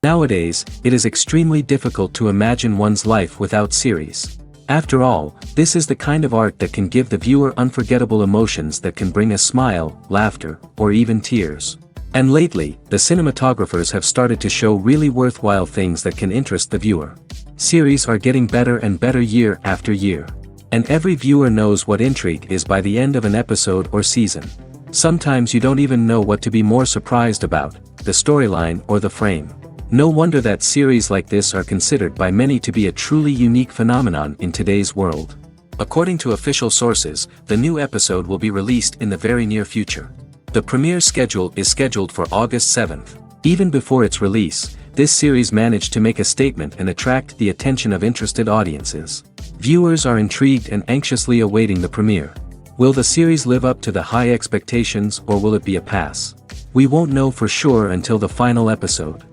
Nowadays, it is extremely difficult to imagine one's life without series. After all, this is the kind of art that can give the viewer unforgettable emotions that can bring a smile, laughter, or even tears. And lately, the cinematographers have started to show really worthwhile things that can interest the viewer. Series are getting better and better year after year. And every viewer knows what intrigue is by the end of an episode or season. Sometimes you don't even know what to be more surprised about, the storyline or the frame. No wonder that series like this are considered by many to be a truly unique phenomenon in today's world. According to official sources, the new episode will be released in the very near future. The premiere schedule is scheduled for August 7th. Even before its release, this series managed to make a statement and attract the attention of interested audiences. Viewers are intrigued and anxiously awaiting the premiere. Will the series live up to the high expectations or will it be a pass? We won't know for sure until the final episode.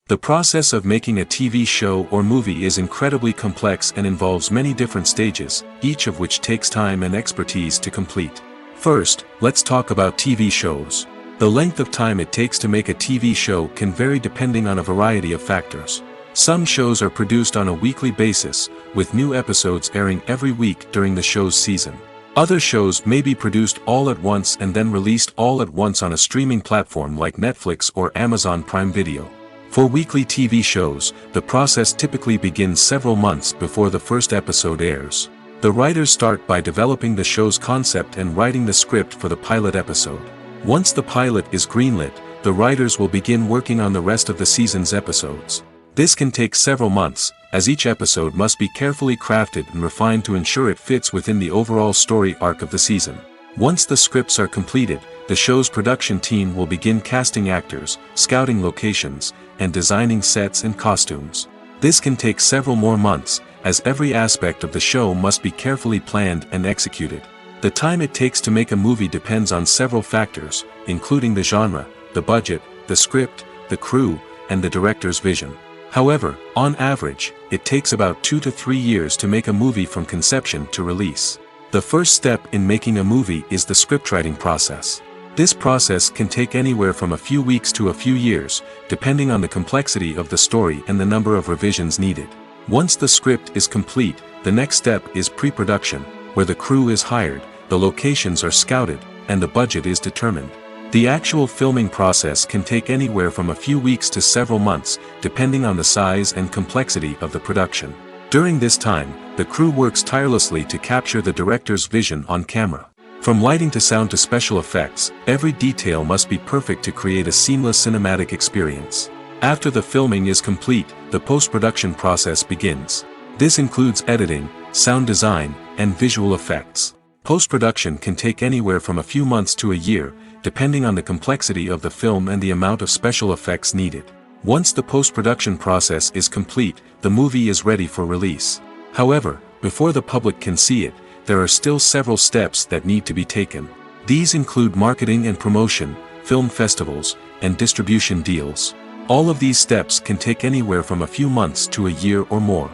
The process of making a TV show or movie is incredibly complex and involves many different stages, each of which takes time and expertise to complete. First, let's talk about TV shows. The length of time it takes to make a TV show can vary depending on a variety of factors. Some shows are produced on a weekly basis, with new episodes airing every week during the show's season. Other shows may be produced all at once and then released all at once on a streaming platform like Netflix or Amazon Prime Video. For weekly TV shows, the process typically begins several months before the first episode airs. The writers start by developing the show's concept and writing the script for the pilot episode. Once the pilot is greenlit, the writers will begin working on the rest of the season's episodes. This can take several months, as each episode must be carefully crafted and refined to ensure it fits within the overall story arc of the season. Once the scripts are completed, the show's production team will begin casting actors, scouting locations, and designing sets and costumes. This can take several more months, as every aspect of the show must be carefully planned and executed. The time it takes to make a movie depends on several factors, including the genre, the budget, the script, the crew, and the director's vision. However, on average, it takes about 2 to 3 years to make a movie from conception to release. The first step in making a movie is the scriptwriting process. This process can take anywhere from a few weeks to a few years, depending on the complexity of the story and the number of revisions needed. Once the script is complete, the next step is pre-production, where the crew is hired, the locations are scouted, and the budget is determined. The actual filming process can take anywhere from a few weeks to several months, depending on the size and complexity of the production. During this time, the crew works tirelessly to capture the director's vision on camera. From lighting to sound to special effects, every detail must be perfect to create a seamless cinematic experience. After the filming is complete, the post-production process begins. This includes editing, sound design, and visual effects. Post-production can take anywhere from a few months to a year, depending on the complexity of the film and the amount of special effects needed. Once the post-production process is complete, the movie is ready for release. However, before the public can see it, there are still several steps that need to be taken. These include marketing and promotion, film festivals, and distribution deals. All of these steps can take anywhere from a few months to a year or more.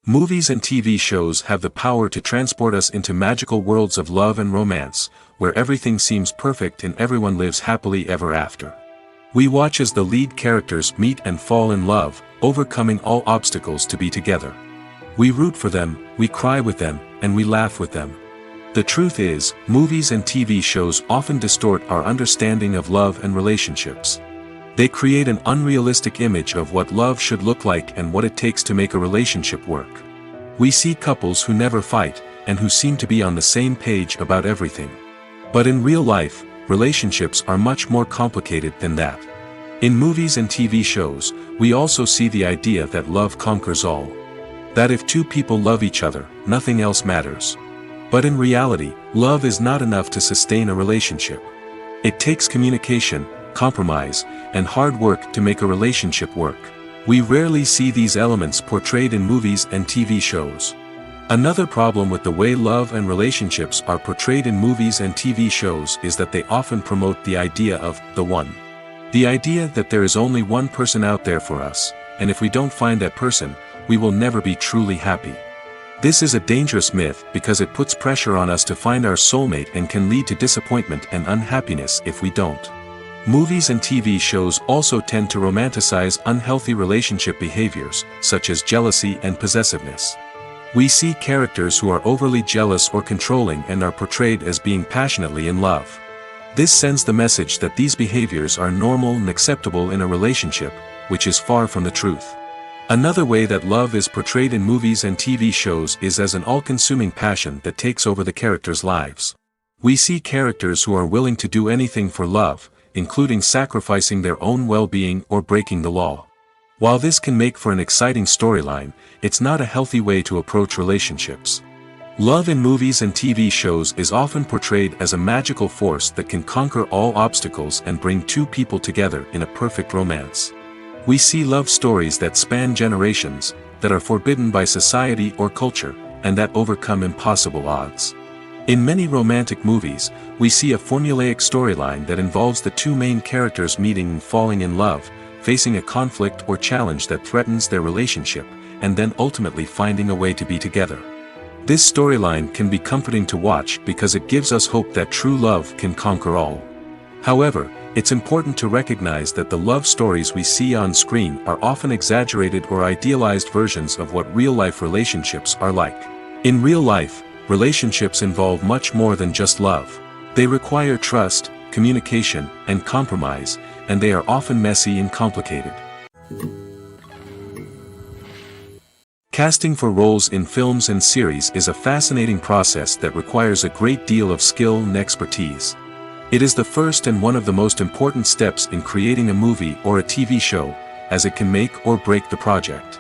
Movies and TV shows have the power to transport us into magical worlds of love and romance, where everything seems perfect and everyone lives happily ever after. We watch as the lead characters meet and fall in love, overcoming all obstacles to be together. We root for them, we cry with them, and we laugh with them. The truth is, movies and TV shows often distort our understanding of love and relationships. They create an unrealistic image of what love should look like and what it takes to make a relationship work. We see couples who never fight, and who seem to be on the same page about everything. But in real life, relationships are much more complicated than that. In movies and TV shows, we also see the idea that love conquers all. That if two people love each other, nothing else matters. But in reality, love is not enough to sustain a relationship. It takes communication, compromise, and hard work to make a relationship work. We rarely see these elements portrayed in movies and TV shows. Another problem with the way love and relationships are portrayed in movies and TV shows is that they often promote the idea of the one. The idea that there is only one person out there for us, and if we don't find that person, we will never be truly happy. This is a dangerous myth because it puts pressure on us to find our soulmate and can lead to disappointment and unhappiness if we don't. Movies and TV shows also tend to romanticize unhealthy relationship behaviors, such as jealousy and possessiveness. We see characters who are overly jealous or controlling and are portrayed as being passionately in love. This sends the message that these behaviors are normal and acceptable in a relationship, which is far from the truth. Another way that love is portrayed in movies and TV shows is as an all-consuming passion that takes over the characters' lives. We see characters who are willing to do anything for love, including sacrificing their own well-being or breaking the law. While this can make for an exciting storyline, it's not a healthy way to approach relationships. Love in movies and TV shows is often portrayed as a magical force that can conquer all obstacles and bring two people together in a perfect romance. We see love stories that span generations, that are forbidden by society or culture, and that overcome impossible odds. In many romantic movies, we see a formulaic storyline that involves the two main characters meeting and falling in love, facing a conflict or challenge that threatens their relationship, and then ultimately finding a way to be together. This storyline can be comforting to watch because it gives us hope that true love can conquer all. However, it's important to recognize that the love stories we see on screen are often exaggerated or idealized versions of what real-life relationships are like. In real life, relationships involve much more than just love. They require trust, communication, and compromise, and they are often messy and complicated. Casting for roles in films and series is a fascinating process that requires a great deal of skill and expertise. It is the first and one of the most important steps in creating a movie or a TV show, as it can make or break the project.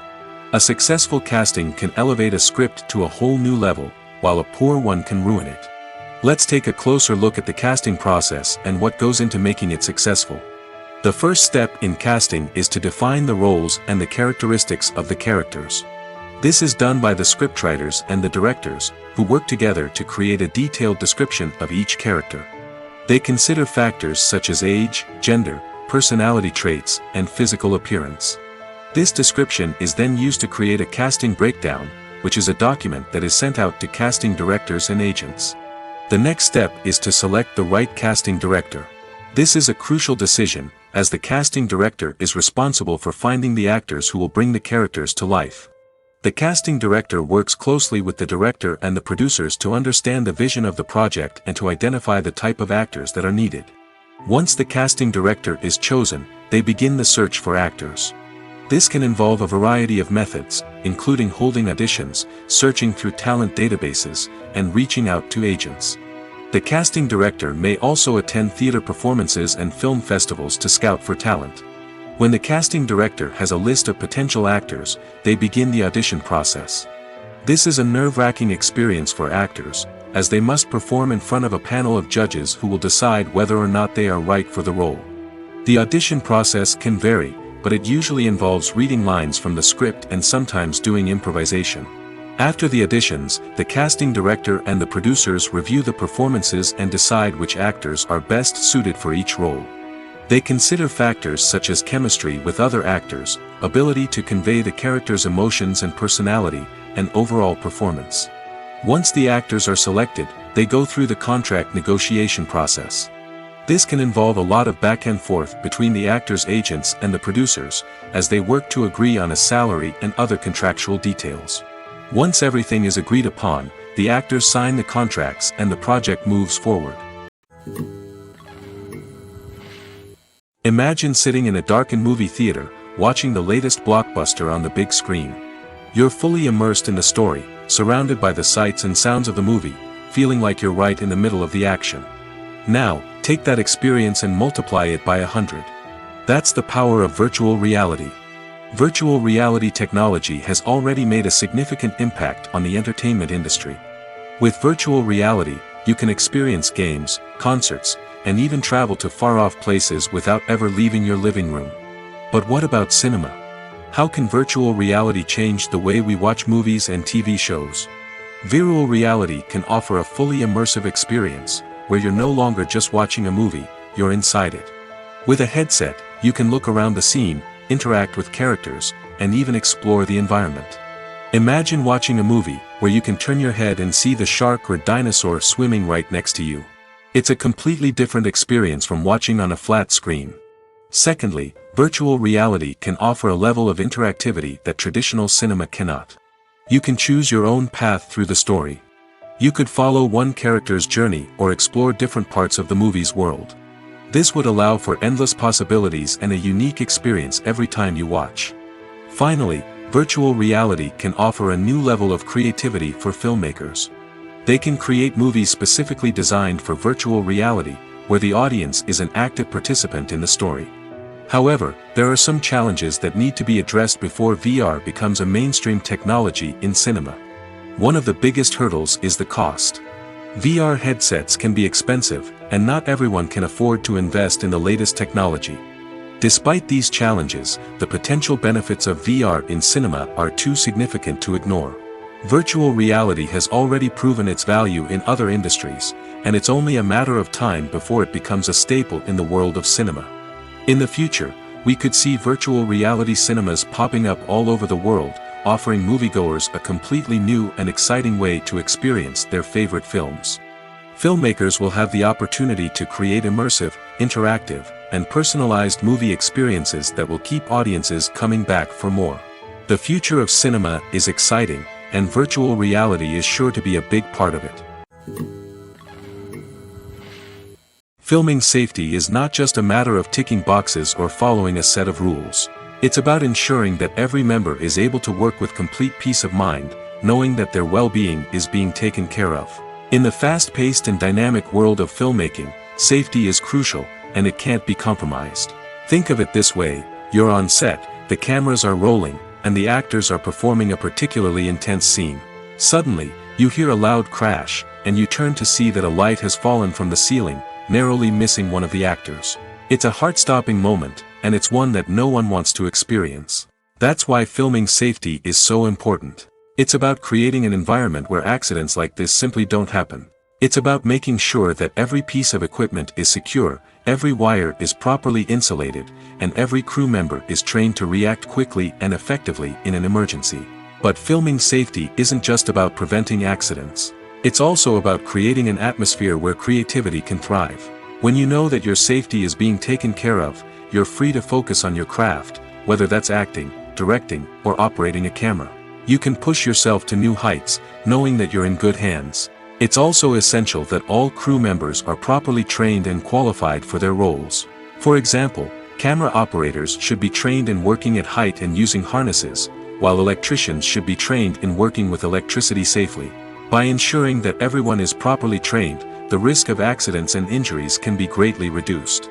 A successful casting can elevate a script to a whole new level, while a poor one can ruin it. Let's take a closer look at the casting process and what goes into making it successful. The first step in casting is to define the roles and the characteristics of the characters. This is done by the scriptwriters and the directors, who work together to create a detailed description of each character. They consider factors such as age, gender, personality traits, and physical appearance. This description is then used to create a casting breakdown, which is a document that is sent out to casting directors and agents. The next step is to select the right casting director. This is a crucial decision, as the casting director is responsible for finding the actors who will bring the characters to life. The casting director works closely with the director and the producers to understand the vision of the project and to identify the type of actors that are needed. Once the casting director is chosen, they begin the search for actors. This can involve a variety of methods, including holding auditions, searching through talent databases, and reaching out to agents. The casting director may also attend theater performances and film festivals to scout for talent. When the casting director has a list of potential actors, they begin the audition process. This is a nerve-wracking experience for actors, as they must perform in front of a panel of judges who will decide whether or not they are right for the role. The audition process can vary, but it usually involves reading lines from the script and sometimes doing improvisation. After the auditions, the casting director and the producers review the performances and decide which actors are best suited for each role. They consider factors such as chemistry with other actors, ability to convey the character's emotions and personality, and overall performance. Once the actors are selected, they go through the contract negotiation process. This can involve a lot of back and forth between the actors' agents and the producers, as they work to agree on a salary and other contractual details. Once everything is agreed upon, the actors sign the contracts and the project moves forward. Imagine sitting in a darkened movie theater, watching the latest blockbuster on the big screen. You're fully immersed in the story, surrounded by the sights and sounds of the movie, feeling like you're right in the middle of the action. Now, take that experience and multiply it by 100. That's the power of virtual reality. Virtual reality technology has already made a significant impact on the entertainment industry. With virtual reality, you can experience games, concerts, and even travel to far-off places without ever leaving your living room. But what about cinema? How can virtual reality change the way we watch movies and TV shows? Virtual reality can offer a fully immersive experience, where you're no longer just watching a movie, you're inside it. With a headset, you can look around the scene, interact with characters, and even explore the environment. Imagine watching a movie, where you can turn your head and see the shark or dinosaur swimming right next to you. It's a completely different experience from watching on a flat screen. Secondly, virtual reality can offer a level of interactivity that traditional cinema cannot. You can choose your own path through the story. You could follow one character's journey or explore different parts of the movie's world. This would allow for endless possibilities and a unique experience every time you watch. Finally, virtual reality can offer a new level of creativity for filmmakers. They can create movies specifically designed for virtual reality, where the audience is an active participant in the story. However, there are some challenges that need to be addressed before VR becomes a mainstream technology in cinema. One of the biggest hurdles is the cost. VR headsets can be expensive, and not everyone can afford to invest in the latest technology. Despite these challenges, the potential benefits of VR in cinema are too significant to ignore. Virtual reality has already proven its value in other industries, and it's only a matter of time before it becomes a staple in the world of cinema. In the future, we could see virtual reality cinemas popping up all over the world, offering moviegoers a completely new and exciting way to experience their favorite films. Filmmakers will have the opportunity to create immersive, interactive, and personalized movie experiences that will keep audiences coming back for more. The future of cinema is exciting, and virtual reality is sure to be a big part of it. Filming safety is not just a matter of ticking boxes or following a set of rules. It's about ensuring that every member is able to work with complete peace of mind, knowing that their well-being is being taken care of. In the fast-paced and dynamic world of filmmaking, safety is crucial, and it can't be compromised. Think of it this way: you're on set, the cameras are rolling, and the actors are performing a particularly intense scene. Suddenly, you hear a loud crash, and you turn to see that a light has fallen from the ceiling, narrowly missing one of the actors. It's a heart-stopping moment, and it's one that no one wants to experience. That's why filming safety is so important. It's about creating an environment where accidents like this simply don't happen. It's about making sure that every piece of equipment is secure, every wire is properly insulated, and every crew member is trained to react quickly and effectively in an emergency. But filming safety isn't just about preventing accidents. It's also about creating an atmosphere where creativity can thrive. When you know that your safety is being taken care of, you're free to focus on your craft, whether that's acting, directing, or operating a camera. You can push yourself to new heights, knowing that you're in good hands. It's also essential that all crew members are properly trained and qualified for their roles. For example, camera operators should be trained in working at height and using harnesses, while electricians should be trained in working with electricity safely. By ensuring that everyone is properly trained, the risk of accidents and injuries can be greatly reduced.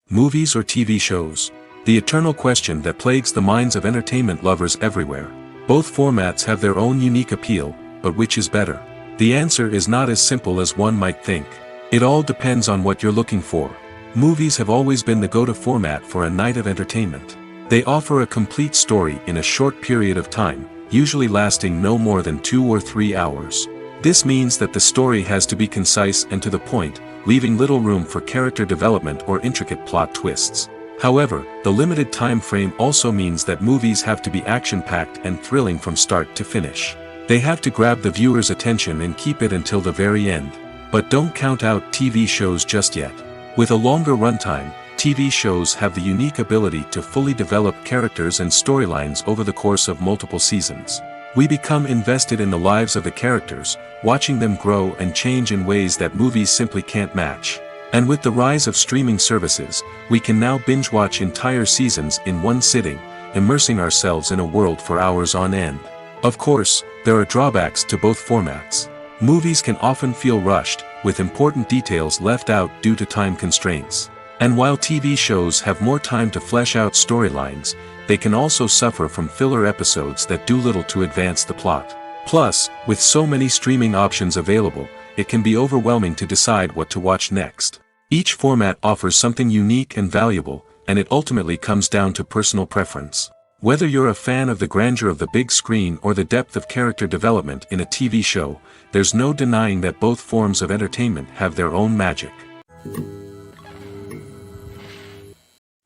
Movies or TV shows? The eternal question that plagues the minds of entertainment lovers everywhere. Both formats have their own unique appeal, but which is better? The answer is not as simple as one might think. It all depends on what you're looking for. Movies have always been the go-to format for a night of entertainment. They offer a complete story in a short period of time, usually lasting no more than 2 or 3 hours. This means that the story has to be concise and to the point, leaving little room for character development or intricate plot twists. However, the limited time frame also means that movies have to be action-packed and thrilling from start to finish. They have to grab the viewer's attention and keep it until the very end. But don't count out TV shows just yet. With a longer runtime, TV shows have the unique ability to fully develop characters and storylines over the course of multiple seasons. We become invested in the lives of the characters, watching them grow and change in ways that movies simply can't match. And with the rise of streaming services, we can now binge-watch entire seasons in one sitting, immersing ourselves in a world for hours on end. Of course, there are drawbacks to both formats. Movies can often feel rushed, with important details left out due to time constraints. And while TV shows have more time to flesh out storylines, they can also suffer from filler episodes that do little to advance the plot. Plus, with so many streaming options available, it can be overwhelming to decide what to watch next. Each format offers something unique and valuable, and it ultimately comes down to personal preference. Whether you're a fan of the grandeur of the big screen or the depth of character development in a TV show, there's no denying that both forms of entertainment have their own magic.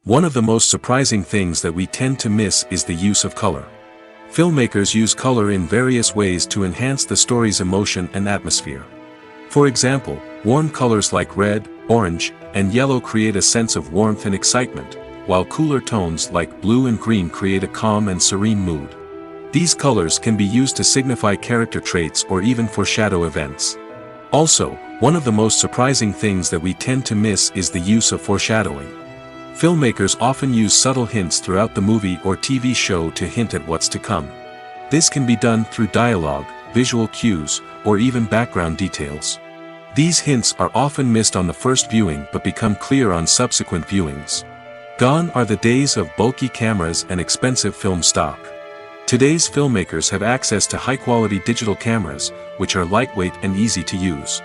One of the most surprising things that we tend to miss is the use of color. Filmmakers use color in various ways to enhance the story's emotion and atmosphere. For example, warm colors like red, orange, and yellow create a sense of warmth and excitement, while cooler tones like blue and green create a calm and serene mood. These colors can be used to signify character traits or even foreshadow events. Also, one of the most surprising things that we tend to miss is the use of foreshadowing. Filmmakers often use subtle hints throughout the movie or TV show to hint at what's to come. This can be done through dialogue, visual cues, or even background details. These hints are often missed on the first viewing but become clear on subsequent viewings. Gone are the days of bulky cameras and expensive film stock. Today's filmmakers have access to high-quality digital cameras, which are lightweight and easy to use.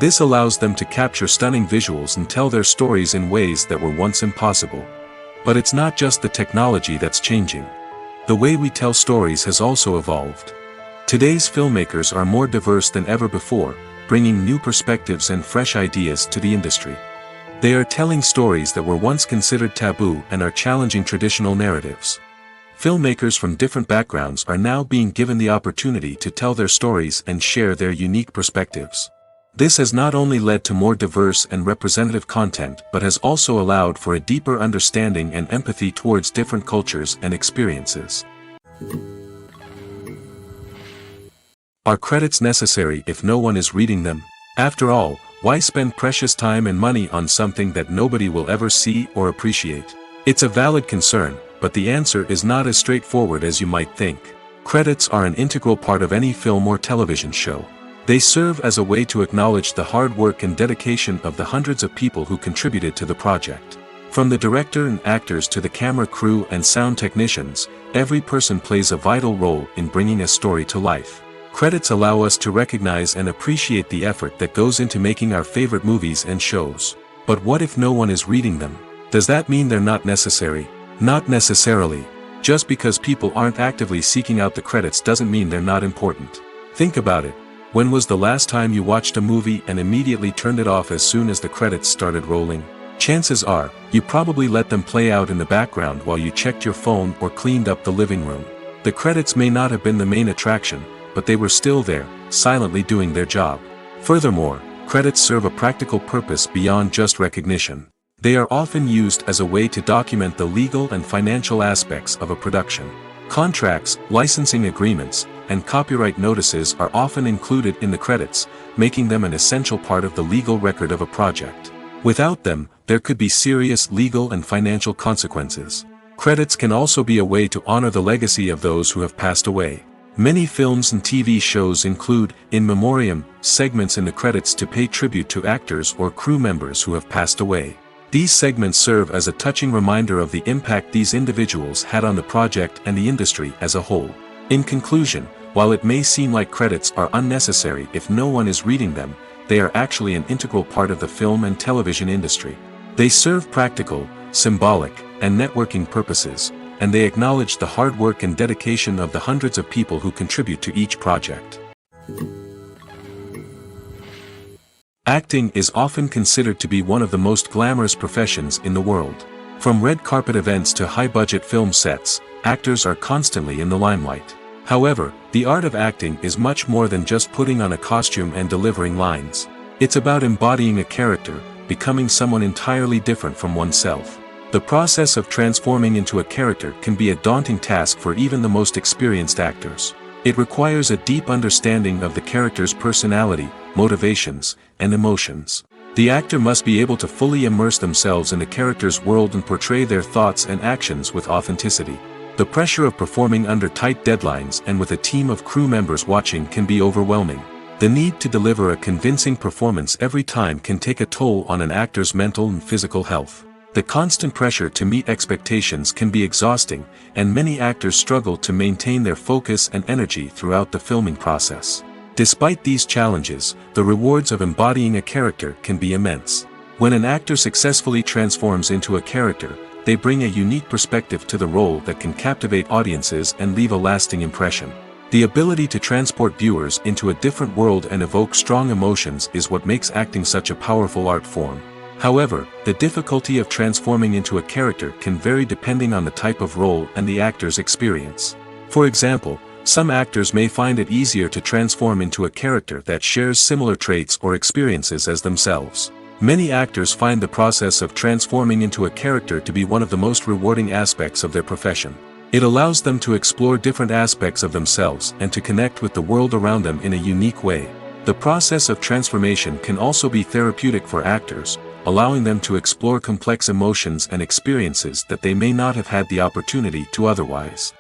This allows them to capture stunning visuals and tell their stories in ways that were once impossible. But it's not just the technology that's changing. The way we tell stories has also evolved. Today's filmmakers are more diverse than ever before, bringing new perspectives and fresh ideas to the industry. They are telling stories that were once considered taboo and are challenging traditional narratives. Filmmakers from different backgrounds are now being given the opportunity to tell their stories and share their unique perspectives. This has not only led to more diverse and representative content but has also allowed for a deeper understanding and empathy towards different cultures and experiences. Are credits necessary if no one is reading them? After all, why spend precious time and money on something that nobody will ever see or appreciate? It's a valid concern, but the answer is not as straightforward as you might think. Credits are an integral part of any film or television show. They serve as a way to acknowledge the hard work and dedication of the hundreds of people who contributed to the project. From the director and actors to the camera crew and sound technicians, every person plays a vital role in bringing a story to life. Credits allow us to recognize and appreciate the effort that goes into making our favorite movies and shows. But what if no one is reading them? Does that mean they're not necessary? Not necessarily. Just because people aren't actively seeking out the credits doesn't mean they're not important. Think about it. When was the last time you watched a movie and immediately turned it off as soon as the credits started rolling? Chances are, you probably let them play out in the background while you checked your phone or cleaned up the living room. The credits may not have been the main attraction, but they were still there, silently doing their job. Furthermore, credits serve a practical purpose beyond just recognition. They are often used as a way to document the legal and financial aspects of a production. Contracts, licensing agreements, and copyright notices are often included in the credits, making them an essential part of the legal record of a project. Without them, there could be serious legal and financial consequences. Credits can also be a way to honor the legacy of those who have passed away. Many films and TV shows include, in memoriam, segments in the credits to pay tribute to actors or crew members who have passed away. These segments serve as a touching reminder of the impact these individuals had on the project and the industry as a whole. In conclusion, while it may seem like credits are unnecessary if no one is reading them, they are actually an integral part of the film and television industry. They serve practical, symbolic, and networking purposes, and they acknowledge the hard work and dedication of the hundreds of people who contribute to each project. Acting is often considered to be one of the most glamorous professions in the world. From red carpet events to high-budget film sets, actors are constantly in the limelight. However, the art of acting is much more than just putting on a costume and delivering lines. It's about embodying a character, becoming someone entirely different from oneself. The process of transforming into a character can be a daunting task for even the most experienced actors. It requires a deep understanding of the character's personality, motivations, and emotions. The actor must be able to fully immerse themselves in the character's world and portray their thoughts and actions with authenticity. The pressure of performing under tight deadlines and with a team of crew members watching can be overwhelming. The need to deliver a convincing performance every time can take a toll on an actor's mental and physical health. The constant pressure to meet expectations can be exhausting, and many actors struggle to maintain their focus and energy throughout the filming process. Despite these challenges, the rewards of embodying a character can be immense. When an actor successfully transforms into a character, they bring a unique perspective to the role that can captivate audiences and leave a lasting impression. The ability to transport viewers into a different world and evoke strong emotions is what makes acting such a powerful art form. However, the difficulty of transforming into a character can vary depending on the type of role and the actor's experience. For example, some actors may find it easier to transform into a character that shares similar traits or experiences as themselves. Many actors find the process of transforming into a character to be one of the most rewarding aspects of their profession. It allows them to explore different aspects of themselves and to connect with the world around them in a unique way. The process of transformation can also be therapeutic for actors, allowing them to explore complex emotions and experiences that they may not have had the opportunity to otherwise.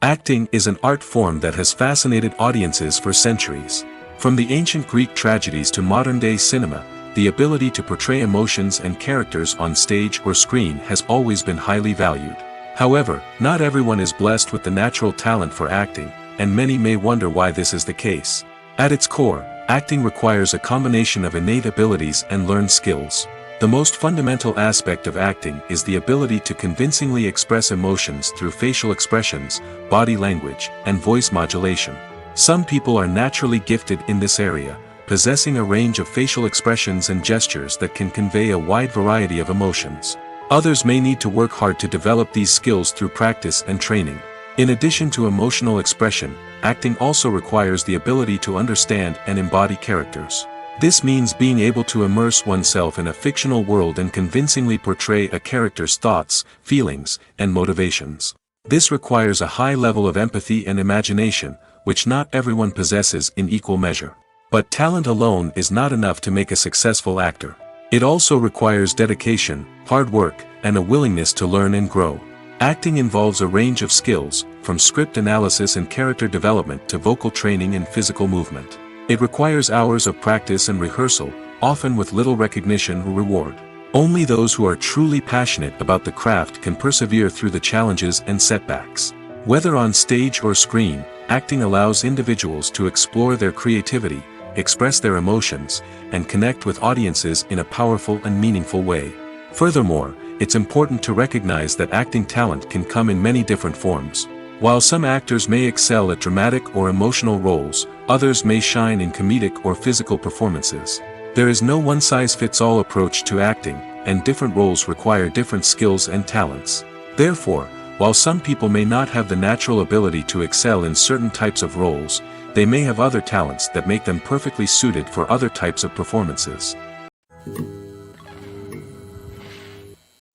Acting is an art form that has fascinated audiences for centuries. From the ancient Greek tragedies to modern-day cinema, the ability to portray emotions and characters on stage or screen has always been highly valued. However, not everyone is blessed with the natural talent for acting, and many may wonder why this is the case. At its core, acting requires a combination of innate abilities and learned skills. The most fundamental aspect of acting is the ability to convincingly express emotions through facial expressions, body language, and voice modulation. Some people are naturally gifted in this area, possessing a range of facial expressions and gestures that can convey a wide variety of emotions. Others may need to work hard to develop these skills through practice and training. In addition to emotional expression, acting also requires the ability to understand and embody characters. This means being able to immerse oneself in a fictional world and convincingly portray a character's thoughts, feelings, and motivations. This requires a high level of empathy and imagination, which not everyone possesses in equal measure. But talent alone is not enough to make a successful actor. It also requires dedication, hard work, and a willingness to learn and grow. Acting involves a range of skills, from script analysis and character development to vocal training and physical movement. It requires hours of practice and rehearsal, often with little recognition or reward. Only those who are truly passionate about the craft can persevere through the challenges and setbacks. Whether on stage or screen, acting allows individuals to explore their creativity, express their emotions, and connect with audiences in a powerful and meaningful way. Furthermore, it's important to recognize that acting talent can come in many different forms. While some actors may excel at dramatic or emotional roles, others may shine in comedic or physical performances. There is no one-size-fits-all approach to acting, and different roles require different skills and talents. Therefore, while some people may not have the natural ability to excel in certain types of roles, they may have other talents that make them perfectly suited for other types of performances.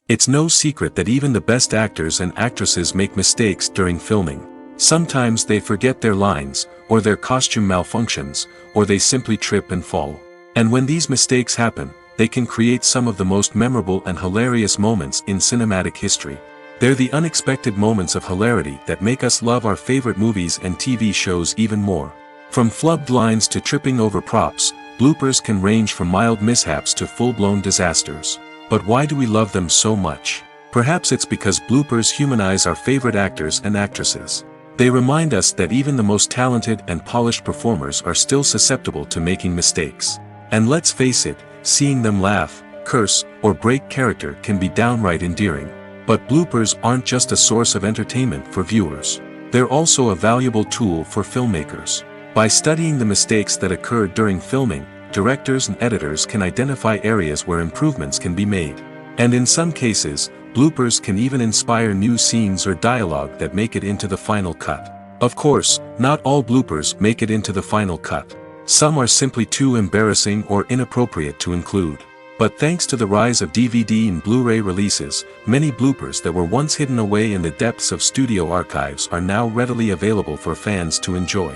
It's no secret that even the best actors and actresses make mistakes during filming. Sometimes they forget their lines, or their costume malfunctions, or they simply trip and fall. And when these mistakes happen, they can create some of the most memorable and hilarious moments in cinematic history. They're the unexpected moments of hilarity that make us love our favorite movies and TV shows even more. From flubbed lines to tripping over props, bloopers can range from mild mishaps to full-blown disasters. But why do we love them so much? Perhaps it's because bloopers humanize our favorite actors and actresses. They remind us that even the most talented and polished performers are still susceptible to making mistakes. And let's face it, seeing them laugh, curse, or break character can be downright endearing. But bloopers aren't just a source of entertainment for viewers. They're also a valuable tool for filmmakers. By studying the mistakes that occurred during filming, directors and editors can identify areas where improvements can be made. And in some cases, bloopers can even inspire new scenes or dialogue that make it into the final cut. Of course, not all bloopers make it into the final cut. Some are simply too embarrassing or inappropriate to include. But thanks to the rise of DVD and Blu-ray releases, many bloopers that were once hidden away in the depths of studio archives are now readily available for fans to enjoy.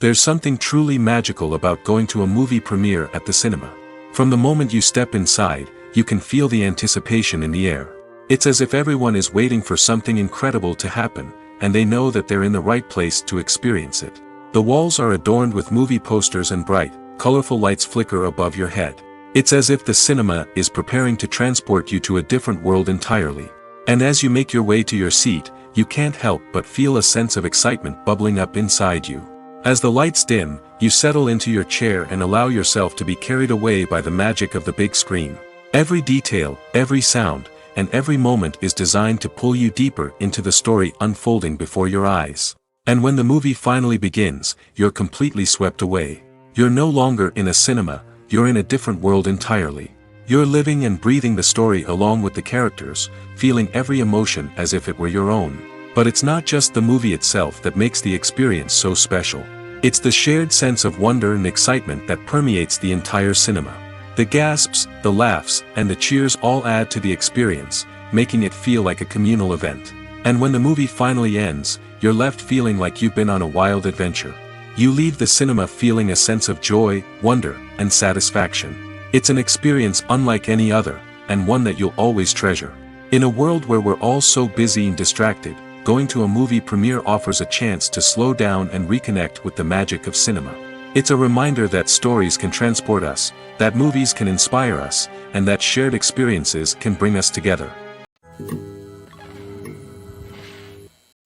There's something truly magical about going to a movie premiere at the cinema. From the moment you step inside, you can feel the anticipation in the air. It's as if everyone is waiting for something incredible to happen, and they know that they're in the right place to experience it. The walls are adorned with movie posters and bright, colorful lights flicker above your head. It's as if the cinema is preparing to transport you to a different world entirely. And as you make your way to your seat, you can't help but feel a sense of excitement bubbling up inside you. As the lights dim, you settle into your chair and allow yourself to be carried away by the magic of the big screen. Every detail, every sound, and every moment is designed to pull you deeper into the story unfolding before your eyes. And when the movie finally begins, you're completely swept away. You're no longer in a cinema, you're in a different world entirely. You're living and breathing the story along with the characters, feeling every emotion as if it were your own. But it's not just the movie itself that makes the experience so special. It's the shared sense of wonder and excitement that permeates the entire cinema. The gasps, the laughs, and the cheers all add to the experience, making it feel like a communal event. And when the movie finally ends, you're left feeling like you've been on a wild adventure. You leave the cinema feeling a sense of joy, wonder, and satisfaction. It's an experience unlike any other, and one that you'll always treasure. In a world where we're all so busy and distracted, going to a movie premiere offers a chance to slow down and reconnect with the magic of cinema. It's a reminder that stories can transport us, that movies can inspire us, and that shared experiences can bring us together.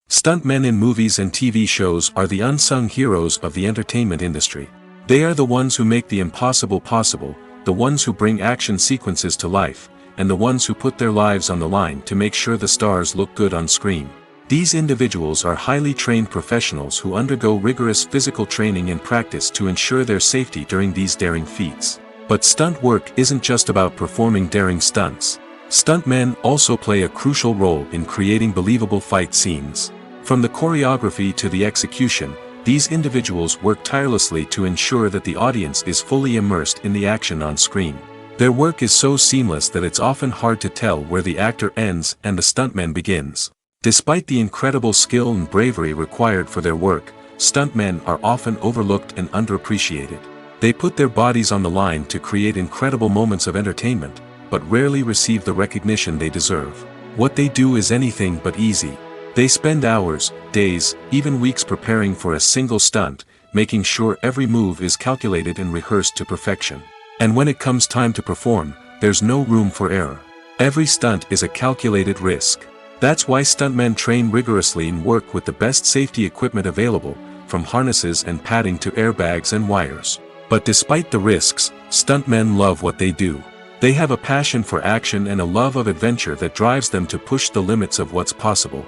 Stuntmen in movies and TV shows are the unsung heroes of the entertainment industry. They are the ones who make the impossible possible, the ones who bring action sequences to life, and the ones who put their lives on the line to make sure the stars look good on screen. These individuals are highly trained professionals who undergo rigorous physical training and practice to ensure their safety during these daring feats. But stunt work isn't just about performing daring stunts. Stuntmen also play a crucial role in creating believable fight scenes. From the choreography to the execution, these individuals work tirelessly to ensure that the audience is fully immersed in the action on screen. Their work is so seamless that it's often hard to tell where the actor ends and the stuntman begins. Despite the incredible skill and bravery required for their work, stuntmen are often overlooked and underappreciated. They put their bodies on the line to create incredible moments of entertainment, but rarely receive the recognition they deserve. What they do is anything but easy. They spend hours, days, even weeks preparing for a single stunt, making sure every move is calculated and rehearsed to perfection. And when it comes time to perform, there's no room for error. Every stunt is a calculated risk. That's why stuntmen train rigorously and work with the best safety equipment available, from harnesses and padding to airbags and wires. But despite the risks, stuntmen love what they do. They have a passion for action and a love of adventure that drives them to push the limits of what's possible.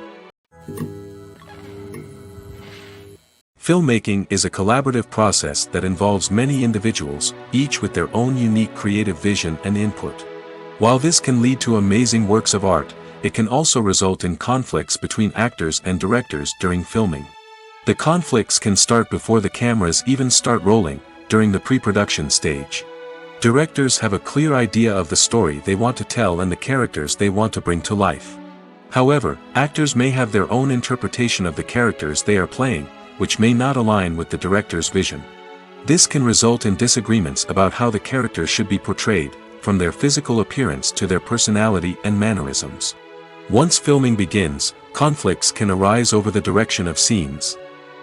Filmmaking is a collaborative process that involves many individuals, each with their own unique creative vision and input. While this can lead to amazing works of art, it can also result in conflicts between actors and directors during filming. The conflicts can start before the cameras even start rolling, during the pre-production stage. Directors have a clear idea of the story they want to tell and the characters they want to bring to life. However, actors may have their own interpretation of the characters they are playing, which may not align with the director's vision. This can result in disagreements about how the characters should be portrayed, from their physical appearance to their personality and mannerisms. Once filming begins, conflicts can arise over the direction of scenes.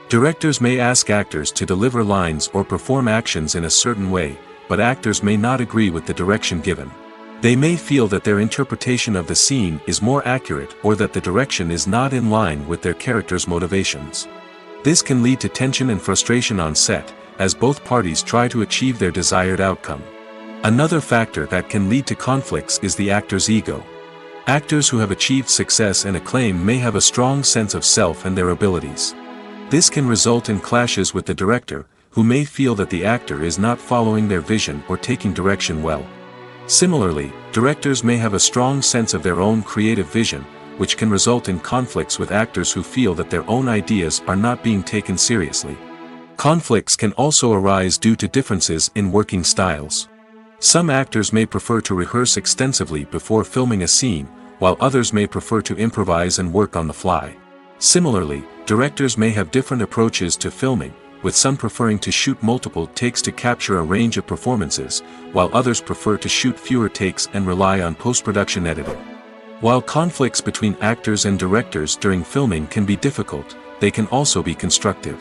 Directors may ask actors to deliver lines or perform actions in a certain way, but actors may not agree with the direction given. They may feel that their interpretation of the scene is more accurate or that the direction is not in line with their character's motivations. This can lead to tension and frustration on set, as both parties try to achieve their desired outcome. Another factor that can lead to conflicts is the actor's ego. Actors who have achieved success and acclaim may have a strong sense of self and their abilities. This can result in clashes with the director, who may feel that the actor is not following their vision or taking direction well. Similarly, directors may have a strong sense of their own creative vision, which can result in conflicts with actors who feel that their own ideas are not being taken seriously. Conflicts can also arise due to differences in working styles. Some actors may prefer to rehearse extensively before filming a scene, while others may prefer to improvise and work on the fly. Similarly, directors may have different approaches to filming, with some preferring to shoot multiple takes to capture a range of performances, while others prefer to shoot fewer takes and rely on post-production editing. While conflicts between actors and directors during filming can be difficult, they can also be constructive.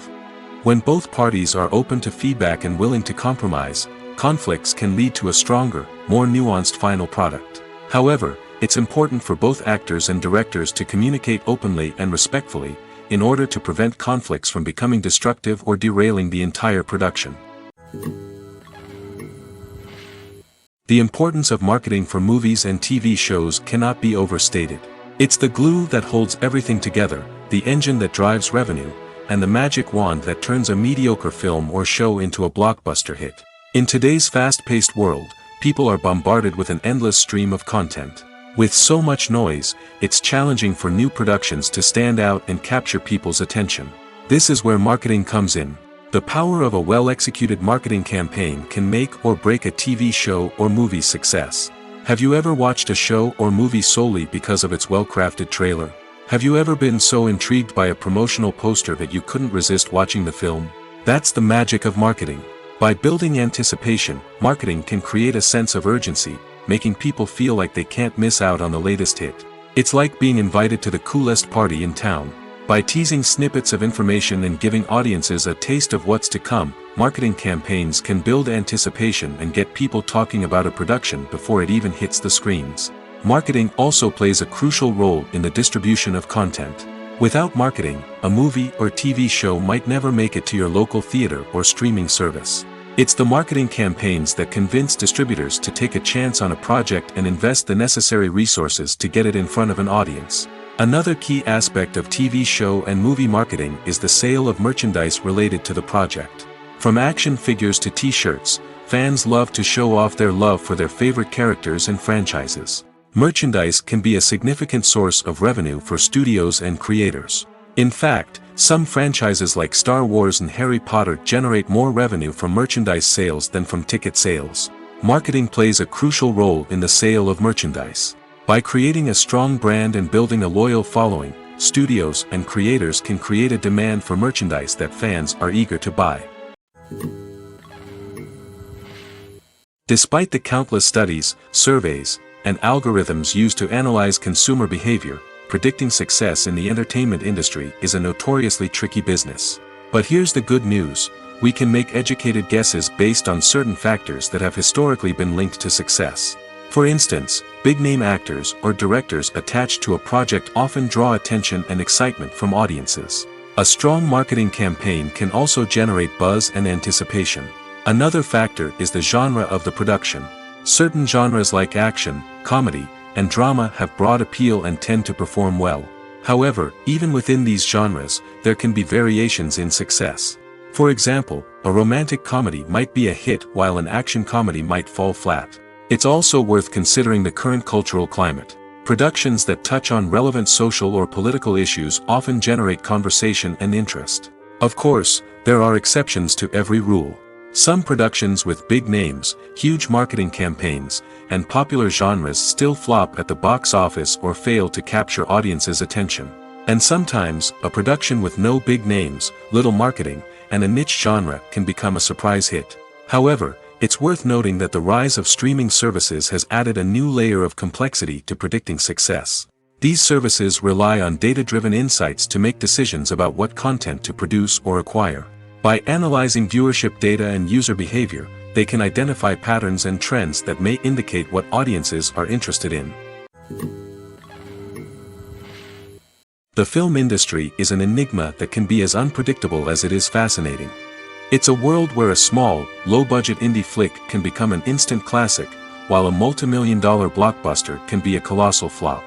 When both parties are open to feedback and willing to compromise, conflicts can lead to a stronger, more nuanced final product. However, it's important for both actors and directors to communicate openly and respectfully, in order to prevent conflicts from becoming destructive or derailing the entire production. The importance of marketing for movies and TV shows cannot be overstated. It's the glue that holds everything together, the engine that drives revenue, and the magic wand that turns a mediocre film or show into a blockbuster hit. In today's fast-paced world, people are bombarded with an endless stream of content. With so much noise, it's challenging for new productions to stand out and capture people's attention. This is where marketing comes in. The power of a well-executed marketing campaign can make or break a TV show or movie's success. Have you ever watched a show or movie solely because of its well-crafted trailer? Have you ever been so intrigued by a promotional poster that you couldn't resist watching the film? That's the magic of marketing. By building anticipation, marketing can create a sense of urgency, making people feel like they can't miss out on the latest hit. It's like being invited to the coolest party in town. By teasing snippets of information and giving audiences a taste of what's to come, marketing campaigns can build anticipation and get people talking about a production before it even hits the screens. Marketing also plays a crucial role in the distribution of content. Without marketing, a movie or TV show might never make it to your local theater or streaming service. It's the marketing campaigns that convince distributors to take a chance on a project and invest the necessary resources to get it in front of an audience. Another key aspect of TV show and movie marketing is the sale of merchandise related to the project. From action figures to t-shirts, fans love to show off their love for their favorite characters and franchises. Merchandise can be a significant source of revenue for studios and creators. In fact, some franchises like Star Wars and Harry Potter generate more revenue from merchandise sales than from ticket sales. Marketing plays a crucial role in the sale of merchandise. By creating a strong brand and building a loyal following, studios and creators can create a demand for merchandise that fans are eager to buy. Despite the countless studies, surveys, and algorithms used to analyze consumer behavior, predicting success in the entertainment industry is a notoriously tricky business. But here's the good news: we can make educated guesses based on certain factors that have historically been linked to success. For instance, big-name actors or directors attached to a project often draw attention and excitement from audiences. A strong marketing campaign can also generate buzz and anticipation. Another factor is the genre of the production. Certain genres like action, comedy, and drama have broad appeal and tend to perform well. However, even within these genres, there can be variations in success. For example, a romantic comedy might be a hit while an action comedy might fall flat. It's also worth considering the current cultural climate. Productions that touch on relevant social or political issues often generate conversation and interest. Of course, there are exceptions to every rule. Some productions with big names, huge marketing campaigns, and popular genres still flop at the box office or fail to capture audiences' attention. And sometimes, a production with no big names, little marketing, and a niche genre can become a surprise hit. However, it's worth noting that the rise of streaming services has added a new layer of complexity to predicting success. These services rely on data-driven insights to make decisions about what content to produce or acquire. By analyzing viewership data and user behavior, they can identify patterns and trends that may indicate what audiences are interested in. The film industry is an enigma that can be as unpredictable as it is fascinating. It's a world where a small, low-budget indie flick can become an instant classic, while a multi-million-dollar blockbuster can be a colossal flop.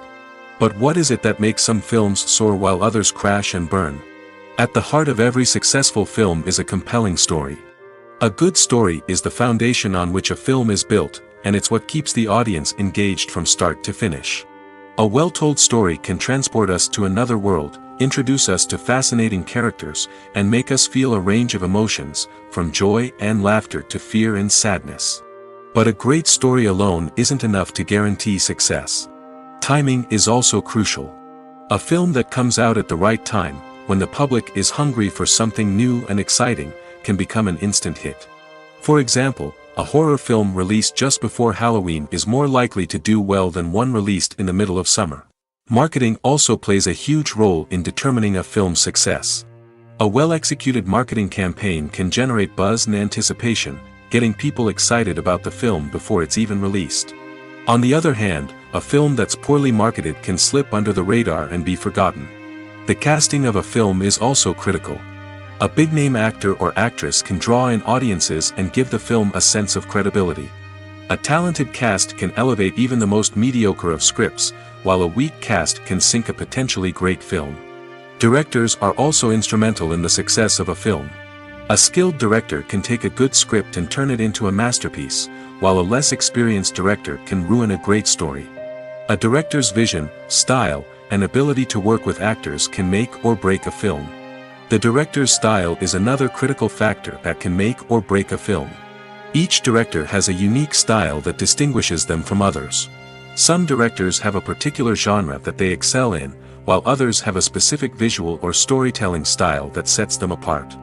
But what is it that makes some films soar while others crash and burn? At the heart of every successful film is a compelling story. A good story is the foundation on which a film is built, and it's what keeps the audience engaged from start to finish. A well-told story can transport us to another world, introduce us to fascinating characters, and make us feel a range of emotions, from joy and laughter to fear and sadness. But a great story alone isn't enough to guarantee success. Timing is also crucial. A film that comes out at the right time, when the public is hungry for something new and exciting, can become an instant hit. For example, a horror film released just before Halloween is more likely to do well than one released in the middle of summer. Marketing also plays a huge role in determining a film's success. A well-executed marketing campaign can generate buzz and anticipation, getting people excited about the film before it's even released. On the other hand, a film that's poorly marketed can slip under the radar and be forgotten. The casting of a film is also critical. A big-name actor or actress can draw in audiences and give the film a sense of credibility. A talented cast can elevate even the most mediocre of scripts, while a weak cast can sink a potentially great film. Directors are also instrumental in the success of a film. A skilled director can take a good script and turn it into a masterpiece, while a less experienced director can ruin a great story. A director's vision, style, and ability to work with actors can make or break a film. The director's style is another critical factor that can make or break a film. Each director has a unique style that distinguishes them from others. Some directors have a particular genre that they excel in, while others have a specific visual or storytelling style that sets them apart.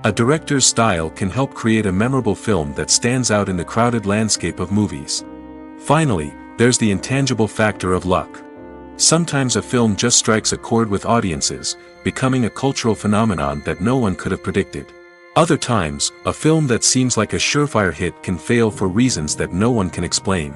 A director's style can help create a memorable film that stands out in the crowded landscape of movies. Finally, there's the intangible factor of luck. Sometimes a film just strikes a chord with audiences, becoming a cultural phenomenon that no one could have predicted. Other times, a film that seems like a surefire hit can fail for reasons that no one can explain.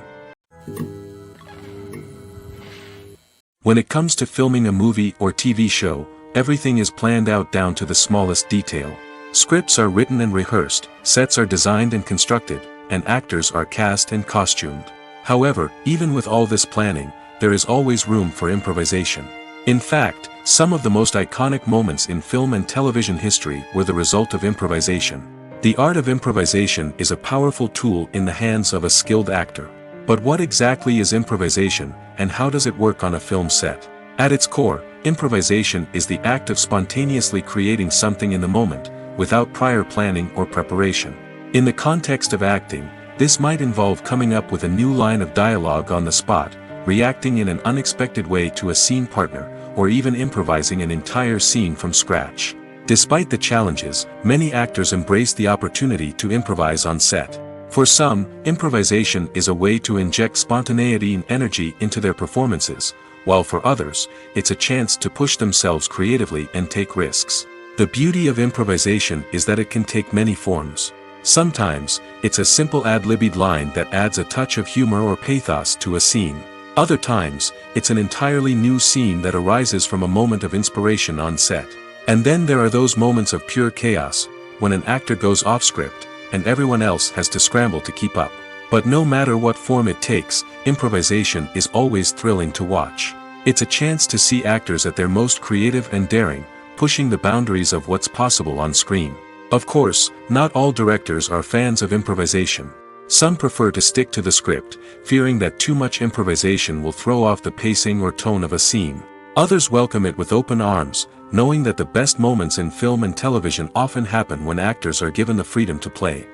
When it comes to filming a movie or TV show, everything is planned out down to the smallest detail. Scripts are written and rehearsed, sets are designed and constructed, and actors are cast and costumed. However, even with all this planning, there is always room for improvisation. In fact, some of the most iconic moments in film and television history were the result of improvisation. The art of improvisation is a powerful tool in the hands of a skilled actor. But what exactly is improvisation, and how does it work on a film set? At its core, improvisation is the act of spontaneously creating something in the moment, without prior planning or preparation. In the context of acting, this might involve coming up with a new line of dialogue on the spot, reacting in an unexpected way to a scene partner, or even improvising an entire scene from scratch. Despite the challenges, many actors embrace the opportunity to improvise on set. For some, improvisation is a way to inject spontaneity and energy into their performances, while for others, it's a chance to push themselves creatively and take risks. The beauty of improvisation is that it can take many forms. Sometimes, it's a simple ad-libbed line that adds a touch of humor or pathos to a scene. Other times, it's an entirely new scene that arises from a moment of inspiration on set. And then there are those moments of pure chaos, when an actor goes off script, and everyone else has to scramble to keep up. But no matter what form it takes, improvisation is always thrilling to watch. It's a chance to see actors at their most creative and daring, pushing the boundaries of what's possible on screen. Of course, not all directors are fans of improvisation. Some prefer to stick to the script, fearing that too much improvisation will throw off the pacing or tone of a scene. Others welcome it with open arms, knowing that the best moments in film and television often happen when actors are given the freedom to play.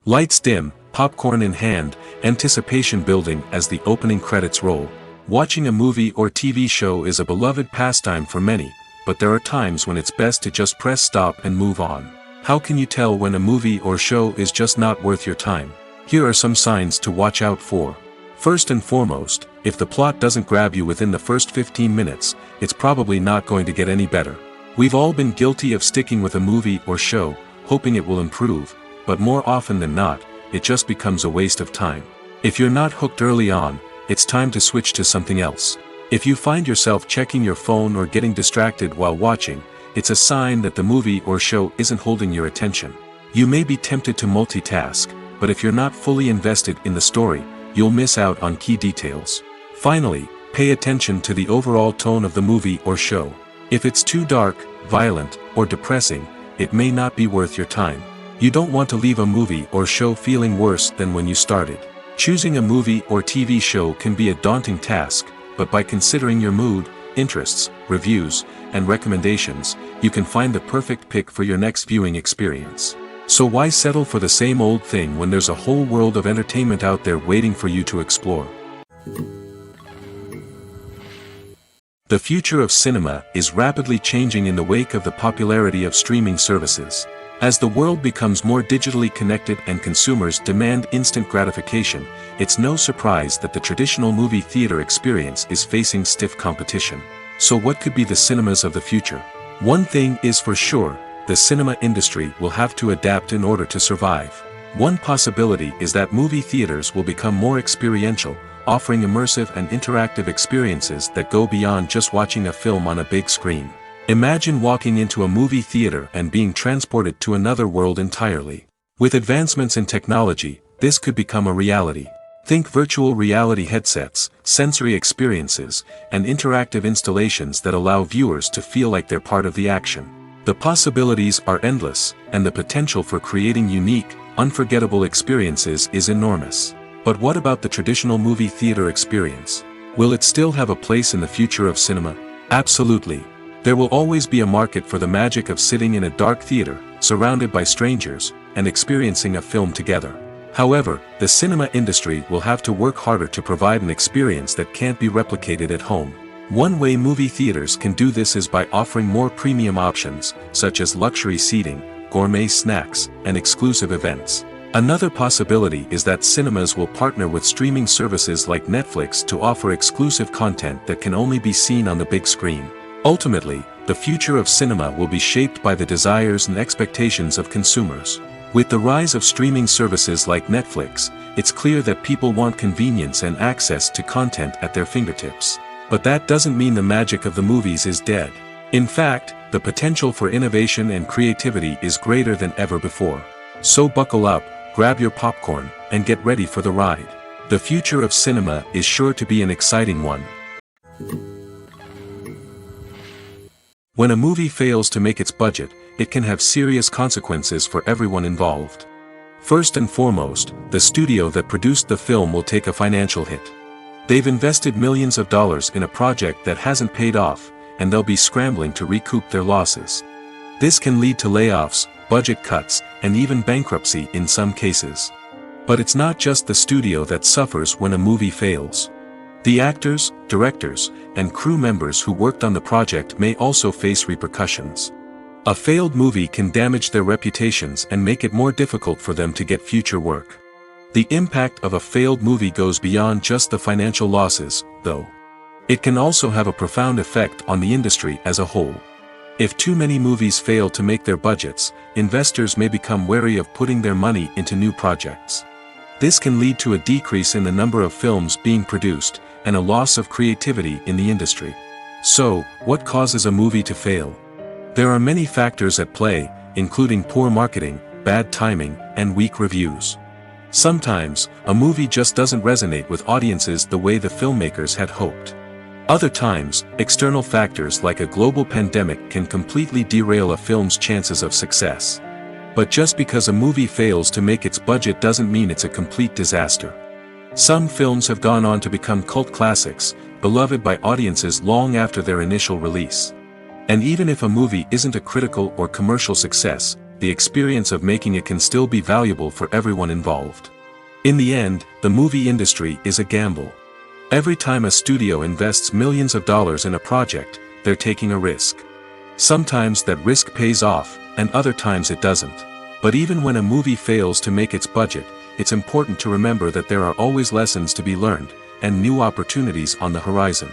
Lights dim, popcorn in hand, anticipation building as the opening credits roll. Watching a movie or TV show is a beloved pastime for many, but there are times when it's best to just press stop and move on. How can you tell when a movie or show is just not worth your time? Here are some signs to watch out for. First and foremost, if the plot doesn't grab you within the first 15 minutes, it's probably not going to get any better. We've all been guilty of sticking with a movie or show, hoping it will improve, but more often than not, it just becomes a waste of time. If you're not hooked early on, it's time to switch to something else. If you find yourself checking your phone or getting distracted while watching, it's a sign that the movie or show isn't holding your attention. You may be tempted to multitask, but if you're not fully invested in the story, you'll miss out on key details. Finally, pay attention to the overall tone of the movie or show. If it's too dark, violent, or depressing, it may not be worth your time. You don't want to leave a movie or show feeling worse than when you started. Choosing a movie or TV show can be a daunting task, but by considering your mood, interests, reviews, and recommendations, you can find the perfect pick for your next viewing experience. So why settle for the same old thing when there's a whole world of entertainment out there waiting for you to explore? The future of cinema is rapidly changing in the wake of the popularity of streaming services. As the world becomes more digitally connected and consumers demand instant gratification, it's no surprise that the traditional movie theater experience is facing stiff competition. So what could be the cinemas of the future? One thing is for sure, the cinema industry will have to adapt in order to survive. One possibility is that movie theaters will become more experiential, offering immersive and interactive experiences that go beyond just watching a film on a big screen. Imagine walking into a movie theater and being transported to another world entirely. With advancements in technology, this could become a reality. Think virtual reality headsets, sensory experiences, and interactive installations that allow viewers to feel like they're part of the action. The possibilities are endless, and the potential for creating unique, unforgettable experiences is enormous. But what about the traditional movie theater experience? Will it still have a place in the future of cinema? Absolutely. There will always be a market for the magic of sitting in a dark theater, surrounded by strangers, and experiencing a film together. However, the cinema industry will have to work harder to provide an experience that can't be replicated at home. One way movie theaters can do this is by offering more premium options, such as luxury seating, gourmet snacks, and exclusive events. Another possibility is that cinemas will partner with streaming services like Netflix to offer exclusive content that can only be seen on the big screen. Ultimately, the future of cinema will be shaped by the desires and expectations of consumers. With the rise of streaming services like Netflix, it's clear that people want convenience and access to content at their fingertips. But that doesn't mean the magic of the movies is dead. In fact, the potential for innovation and creativity is greater than ever before. So buckle up, grab your popcorn, and get ready for the ride. The future of cinema is sure to be an exciting one. When a movie fails to make its budget, it can have serious consequences for everyone involved. First and foremost, the studio that produced the film will take a financial hit. They've invested millions of dollars in a project that hasn't paid off, and they'll be scrambling to recoup their losses. This can lead to layoffs, budget cuts, and even bankruptcy in some cases. But it's not just the studio that suffers when a movie fails. The actors, directors, and crew members who worked on the project may also face repercussions. A failed movie can damage their reputations and make it more difficult for them to get future work. The impact of a failed movie goes beyond just the financial losses, though. It can also have a profound effect on the industry as a whole. If too many movies fail to make their budgets, investors may become wary of putting their money into new projects. This can lead to a decrease in the number of films being produced, and a loss of creativity in the industry. So, what causes a movie to fail? There are many factors at play, including poor marketing, bad timing, and weak reviews. Sometimes, a movie just doesn't resonate with audiences the way the filmmakers had hoped. Other times, external factors like a global pandemic can completely derail a film's chances of success. But just because a movie fails to make its budget doesn't mean it's a complete disaster. Some films have gone on to become cult classics, beloved by audiences long after their initial release. And even if a movie isn't a critical or commercial success, the experience of making it can still be valuable for everyone involved. In the end, the movie industry is a gamble. Every time a studio invests millions of dollars in a project, they're taking a risk. Sometimes that risk pays off, and other times it doesn't. But even when a movie fails to make its budget, it's important to remember that there are always lessons to be learned, and new opportunities on the horizon.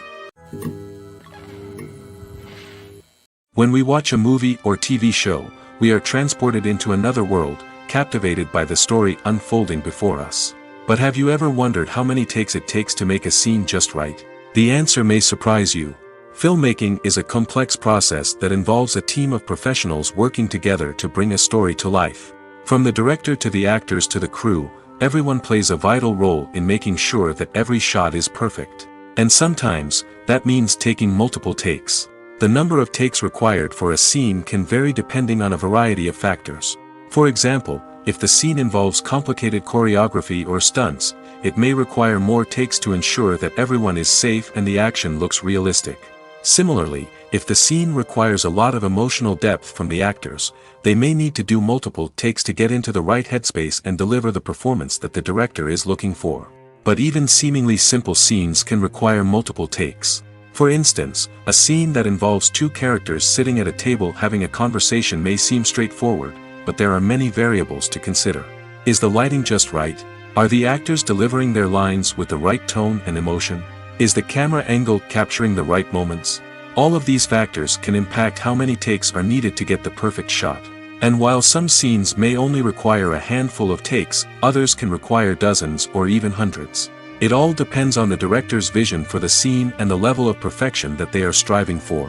When we watch a movie or TV show, we are transported into another world, captivated by the story unfolding before us. But have you ever wondered how many takes it takes to make a scene just right? The answer may surprise you. Filmmaking is a complex process that involves a team of professionals working together to bring a story to life. From the director to the actors to the crew, everyone plays a vital role in making sure that every shot is perfect. And sometimes, that means taking multiple takes. The number of takes required for a scene can vary depending on a variety of factors. For example, if the scene involves complicated choreography or stunts, it may require more takes to ensure that everyone is safe and the action looks realistic. Similarly, if the scene requires a lot of emotional depth from the actors, they may need to do multiple takes to get into the right headspace and deliver the performance that the director is looking for. But even seemingly simple scenes can require multiple takes. For instance, a scene that involves two characters sitting at a table having a conversation may seem straightforward, but there are many variables to consider. Is the lighting just right? Are the actors delivering their lines with the right tone and emotion? Is the camera angle capturing the right moments? All of these factors can impact how many takes are needed to get the perfect shot. And while some scenes may only require a handful of takes, others can require dozens or even hundreds. It all depends on the director's vision for the scene and the level of perfection that they are striving for.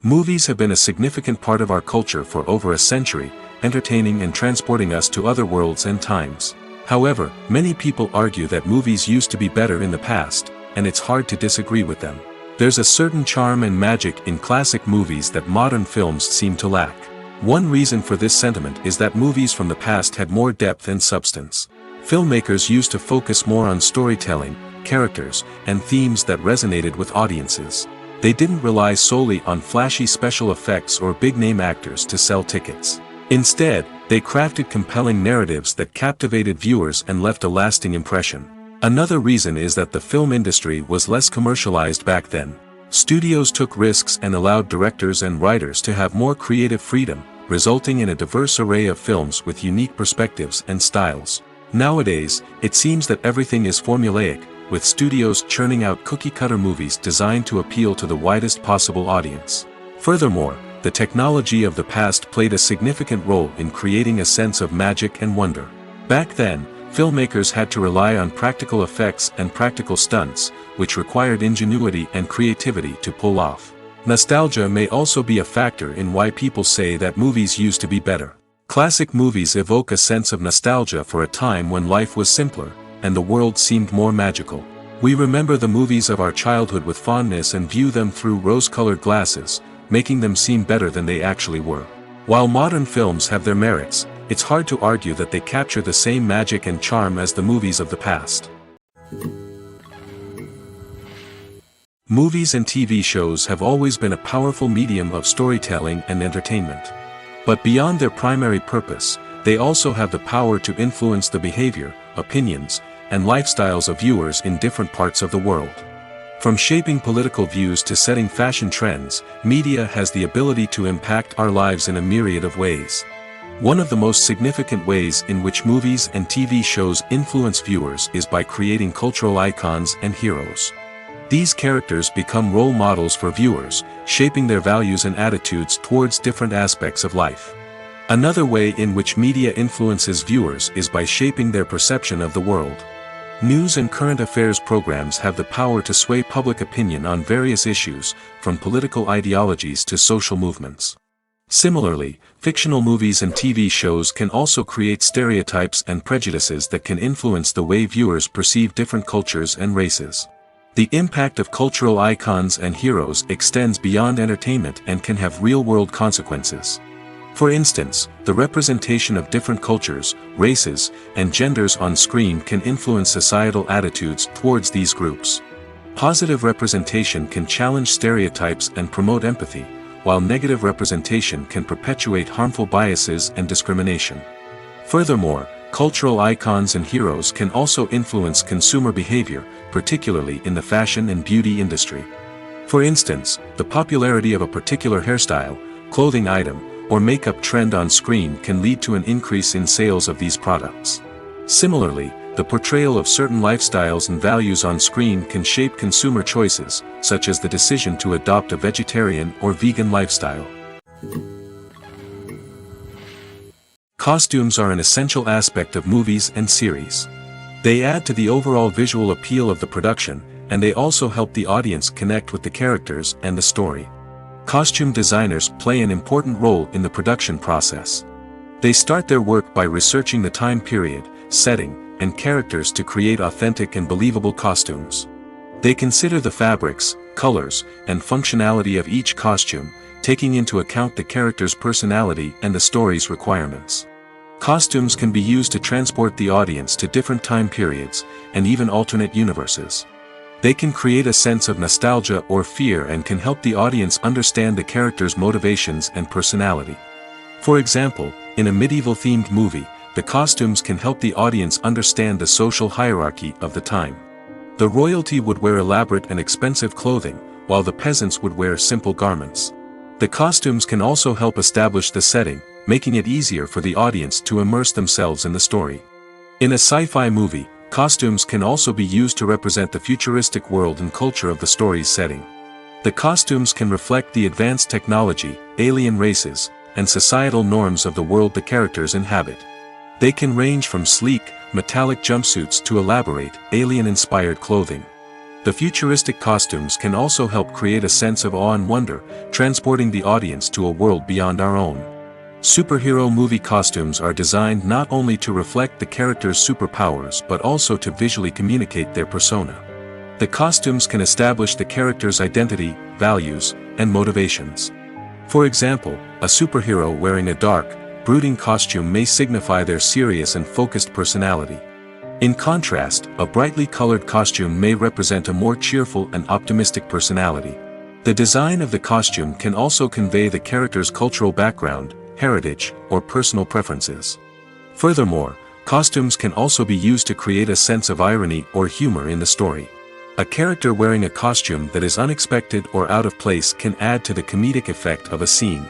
Movies have been a significant part of our culture for over a century, entertaining and transporting us to other worlds and times. However, many people argue that movies used to be better in the past, and it's hard to disagree with them. There's a certain charm and magic in classic movies that modern films seem to lack. One reason for this sentiment is that movies from the past had more depth and substance. Filmmakers used to focus more on storytelling, characters, and themes that resonated with audiences. They didn't rely solely on flashy special effects or big-name actors to sell tickets. Instead, they crafted compelling narratives that captivated viewers and left a lasting impression. Another reason is that the film industry was less commercialized back then. Studios took risks and allowed directors and writers to have more creative freedom, resulting in a diverse array of films with unique perspectives and styles. Nowadays, it seems that everything is formulaic, with studios churning out cookie-cutter movies designed to appeal to the widest possible audience. Furthermore, the technology of the past played a significant role in creating a sense of magic and wonder. Back then, filmmakers had to rely on practical effects and practical stunts, which required ingenuity and creativity to pull off. Nostalgia may also be a factor in why people say that movies used to be better. Classic movies evoke a sense of nostalgia for a time when life was simpler, and the world seemed more magical. We remember the movies of our childhood with fondness and view them through rose-colored glasses, making them seem better than they actually were. While modern films have their merits, it's hard to argue that they capture the same magic and charm as the movies of the past. Movies and TV shows have always been a powerful medium of storytelling and entertainment. But beyond their primary purpose, they also have the power to influence the behavior, opinions, and lifestyles of viewers in different parts of the world. From shaping political views to setting fashion trends, media has the ability to impact our lives in a myriad of ways. One of the most significant ways in which movies and TV shows influence viewers is by creating cultural icons and heroes. These characters become role models for viewers, shaping their values and attitudes towards different aspects of life. Another way in which media influences viewers is by shaping their perception of the world. News and current affairs programs have the power to sway public opinion on various issues, from political ideologies to social movements. Similarly, fictional movies and TV shows can also create stereotypes and prejudices that can influence the way viewers perceive different cultures and races. The impact of cultural icons and heroes extends beyond entertainment and can have real-world consequences. For instance, the representation of different cultures, races, and genders on screen can influence societal attitudes towards these groups. Positive representation can challenge stereotypes and promote empathy, while negative representation can perpetuate harmful biases and discrimination. Furthermore, cultural icons and heroes can also influence consumer behavior, particularly in the fashion and beauty industry. For instance, the popularity of a particular hairstyle, clothing item, or makeup trend on screen can lead to an increase in sales of these products. Similarly, the portrayal of certain lifestyles and values on screen can shape consumer choices, such as the decision to adopt a vegetarian or vegan lifestyle. Costumes are an essential aspect of movies and series. They add to the overall visual appeal of the production, and they also help the audience connect with the characters and the story. Costume designers play an important role in the production process. They start their work by researching the time period, setting, and characters to create authentic and believable costumes. They consider the fabrics, colors, and functionality of each costume, taking into account the character's personality and the story's requirements. Costumes can be used to transport the audience to different time periods, and even alternate universes. They can create a sense of nostalgia or fear and can help the audience understand the character's motivations and personality. For example, in a medieval-themed movie, the costumes can help the audience understand the social hierarchy of the time. The royalty would wear elaborate and expensive clothing, while the peasants would wear simple garments. The costumes can also help establish the setting, making it easier for the audience to immerse themselves in the story. In a sci-fi movie, costumes can also be used to represent the futuristic world and culture of the story's setting. The costumes can reflect the advanced technology, alien races, and societal norms of the world the characters inhabit. They can range from sleek, metallic jumpsuits to elaborate, alien-inspired clothing. The futuristic costumes can also help create a sense of awe and wonder, transporting the audience to a world beyond our own. Superhero movie costumes are designed not only to reflect the character's superpowers but also to visually communicate their persona. The costumes can establish the character's identity, values, and motivations. For example, a superhero wearing a dark, brooding costume may signify their serious and focused personality. In contrast, a brightly colored costume may represent a more cheerful and optimistic personality. The design of the costume can also convey the character's cultural background, heritage, or personal preferences. Furthermore, costumes can also be used to create a sense of irony or humor in the story. A character wearing a costume that is unexpected or out of place can add to the comedic effect of a scene.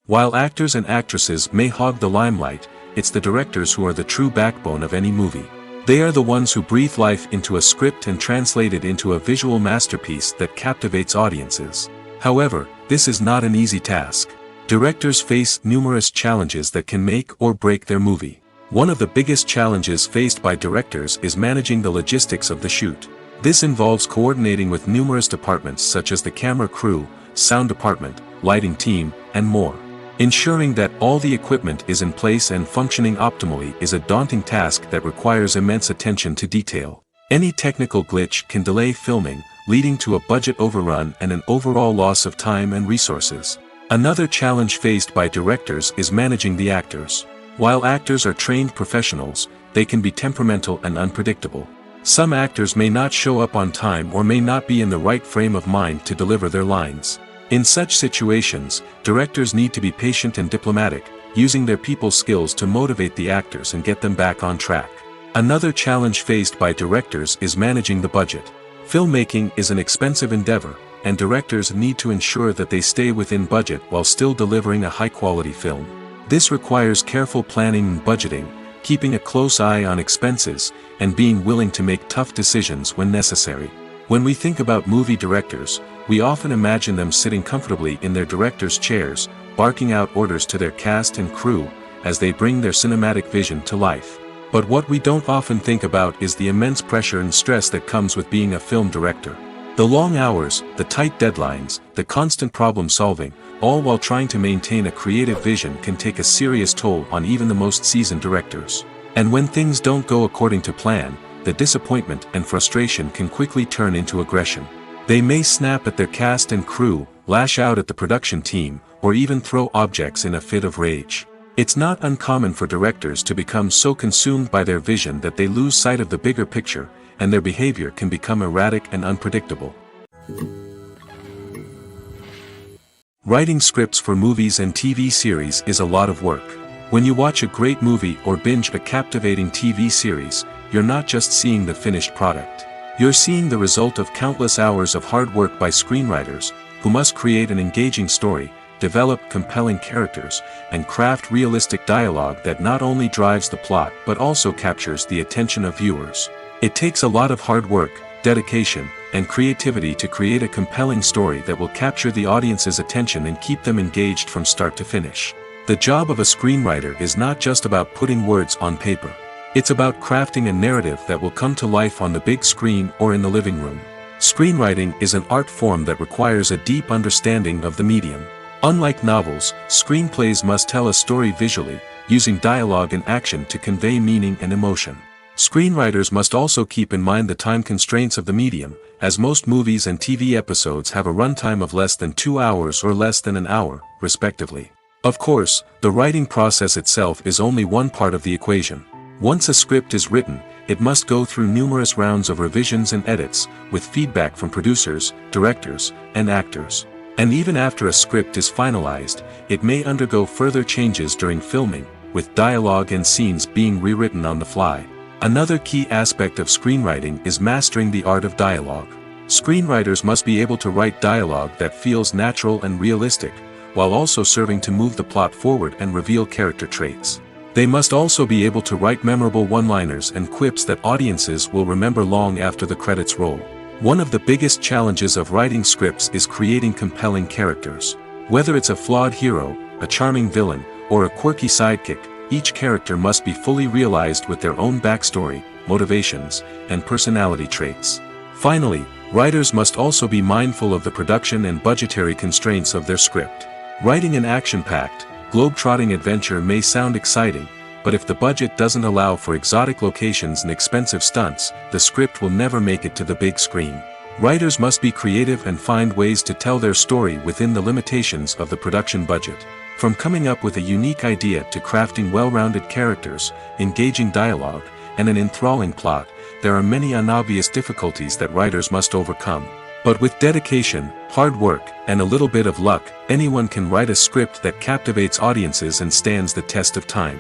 While actors and actresses may hog the limelight, it's the directors who are the true backbone of any movie. They are the ones who breathe life into a script and translate it into a visual masterpiece that captivates audiences. However, this is not an easy task. Directors face numerous challenges that can make or break their movie. One of the biggest challenges faced by directors is managing the logistics of the shoot. This involves coordinating with numerous departments such as the camera crew, sound department, lighting team, and more. Ensuring that all the equipment is in place and functioning optimally is a daunting task that requires immense attention to detail. Any technical glitch can delay filming, leading to a budget overrun and an overall loss of time and resources. Another challenge faced by directors is managing the actors. While actors are trained professionals, they can be temperamental and unpredictable. Some actors may not show up on time or may not be in the right frame of mind to deliver their lines. In such situations, directors need to be patient and diplomatic, using their people skills to motivate the actors and get them back on track. Another challenge faced by directors is managing the budget. Filmmaking is an expensive endeavor, and directors need to ensure that they stay within budget while still delivering a high-quality film. This requires careful planning and budgeting, keeping a close eye on expenses, and being willing to make tough decisions when necessary. When we think about movie directors, we often imagine them sitting comfortably in their director's chairs, barking out orders to their cast and crew, as they bring their cinematic vision to life. But what we don't often think about is the immense pressure and stress that comes with being a film director. The long hours, the tight deadlines, the constant problem solving, all while trying to maintain a creative vision can take a serious toll on even the most seasoned directors. And when things don't go according to plan, the disappointment and frustration can quickly turn into aggression. They may snap at their cast and crew, lash out at the production team, or even throw objects in a fit of rage. It's not uncommon for directors to become so consumed by their vision that they lose sight of the bigger picture, and their behavior can become erratic and unpredictable. Writing scripts for movies and TV series is a lot of work. When you watch a great movie or binge a captivating TV series, you're not just seeing the finished product. You're seeing the result of countless hours of hard work by screenwriters, who must create an engaging story, develop compelling characters, and craft realistic dialogue that not only drives the plot but also captures the attention of viewers. It takes a lot of hard work, dedication, and creativity to create a compelling story that will capture the audience's attention and keep them engaged from start to finish. The job of a screenwriter is not just about putting words on paper. It's about crafting a narrative that will come to life on the big screen or in the living room. Screenwriting is an art form that requires a deep understanding of the medium. Unlike novels, screenplays must tell a story visually, using dialogue and action to convey meaning and emotion. Screenwriters must also keep in mind the time constraints of the medium, as most movies and TV episodes have a runtime of less than 2 hours or less than an hour, respectively. Of course, the writing process itself is only one part of the equation. Once a script is written, it must go through numerous rounds of revisions and edits, with feedback from producers, directors, and actors. And even after a script is finalized, it may undergo further changes during filming, with dialogue and scenes being rewritten on the fly. Another key aspect of screenwriting is mastering the art of dialogue. Screenwriters must be able to write dialogue that feels natural and realistic, while also serving to move the plot forward and reveal character traits. They must also be able to write memorable one-liners and quips that audiences will remember long after the credits roll. One of the biggest challenges of writing scripts is creating compelling characters. Whether it's a flawed hero, a charming villain, or a quirky sidekick, each character must be fully realized with their own backstory, motivations, and personality traits. Finally, writers must also be mindful of the production and budgetary constraints of their script. Writing an action-packed, globe-trotting adventure may sound exciting, but if the budget doesn't allow for exotic locations and expensive stunts, the script will never make it to the big screen. Writers must be creative and find ways to tell their story within the limitations of the production budget. From coming up with a unique idea to crafting well-rounded characters, engaging dialogue, and an enthralling plot, there are many unobvious difficulties that writers must overcome. But with dedication, hard work, and a little bit of luck, anyone can write a script that captivates audiences and stands the test of time.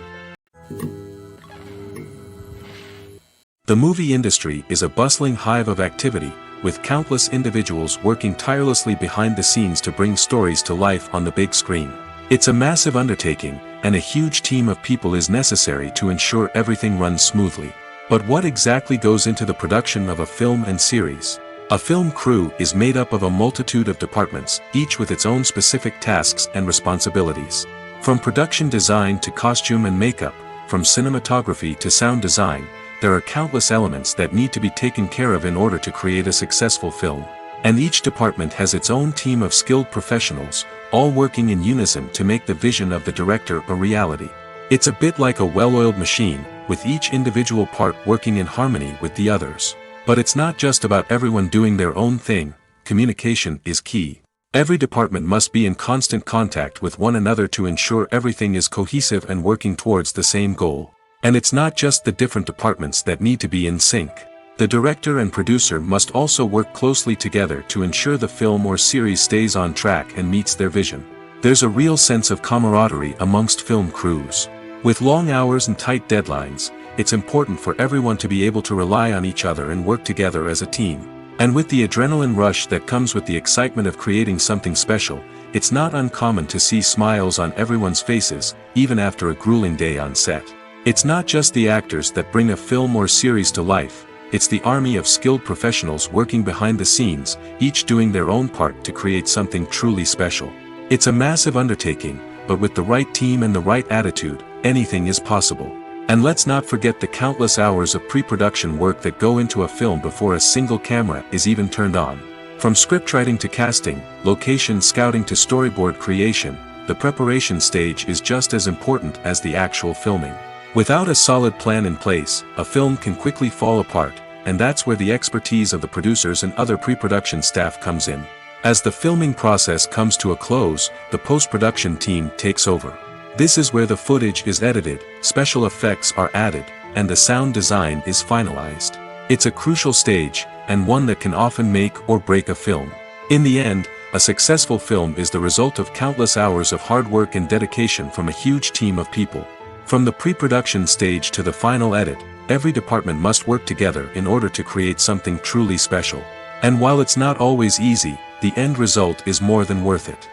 The movie industry is a bustling hive of activity, with countless individuals working tirelessly behind the scenes to bring stories to life on the big screen. It's a massive undertaking, and a huge team of people is necessary to ensure everything runs smoothly. But what exactly goes into the production of a film and series? A film crew is made up of a multitude of departments, each with its own specific tasks and responsibilities. From production design to costume and makeup, from cinematography to sound design, there are countless elements that need to be taken care of in order to create a successful film. And each department has its own team of skilled professionals, all working in unison to make the vision of the director a reality. It's a bit like a well-oiled machine, with each individual part working in harmony with the others. But it's not just about everyone doing their own thing. Communication is key. Every department must be in constant contact with one another to ensure everything is cohesive and working towards the same goal. And it's not just the different departments that need to be in sync. The director and producer must also work closely together to ensure the film or series stays on track and meets their vision. There's a real sense of camaraderie amongst film crews. With long hours and tight deadlines, it's important for everyone to be able to rely on each other and work together as a team. And with the adrenaline rush that comes with the excitement of creating something special, it's not uncommon to see smiles on everyone's faces, even after a grueling day on set. It's not just the actors that bring a film or series to life, it's the army of skilled professionals working behind the scenes, each doing their own part to create something truly special. It's a massive undertaking, but with the right team and the right attitude, anything is possible. And let's not forget the countless hours of pre-production work that go into a film before a single camera is even turned on. From scriptwriting to casting, location scouting to storyboard creation, the preparation stage is just as important as the actual filming. Without a solid plan in place, a film can quickly fall apart, and that's where the expertise of the producers and other pre-production staff comes in. As the filming process comes to a close, the post-production team takes over. This is where the footage is edited, special effects are added, and the sound design is finalized. It's a crucial stage, and one that can often make or break a film. In the end, a successful film is the result of countless hours of hard work and dedication from a huge team of people. From the pre-production stage to the final edit, every department must work together in order to create something truly special. And while it's not always easy, the end result is more than worth it.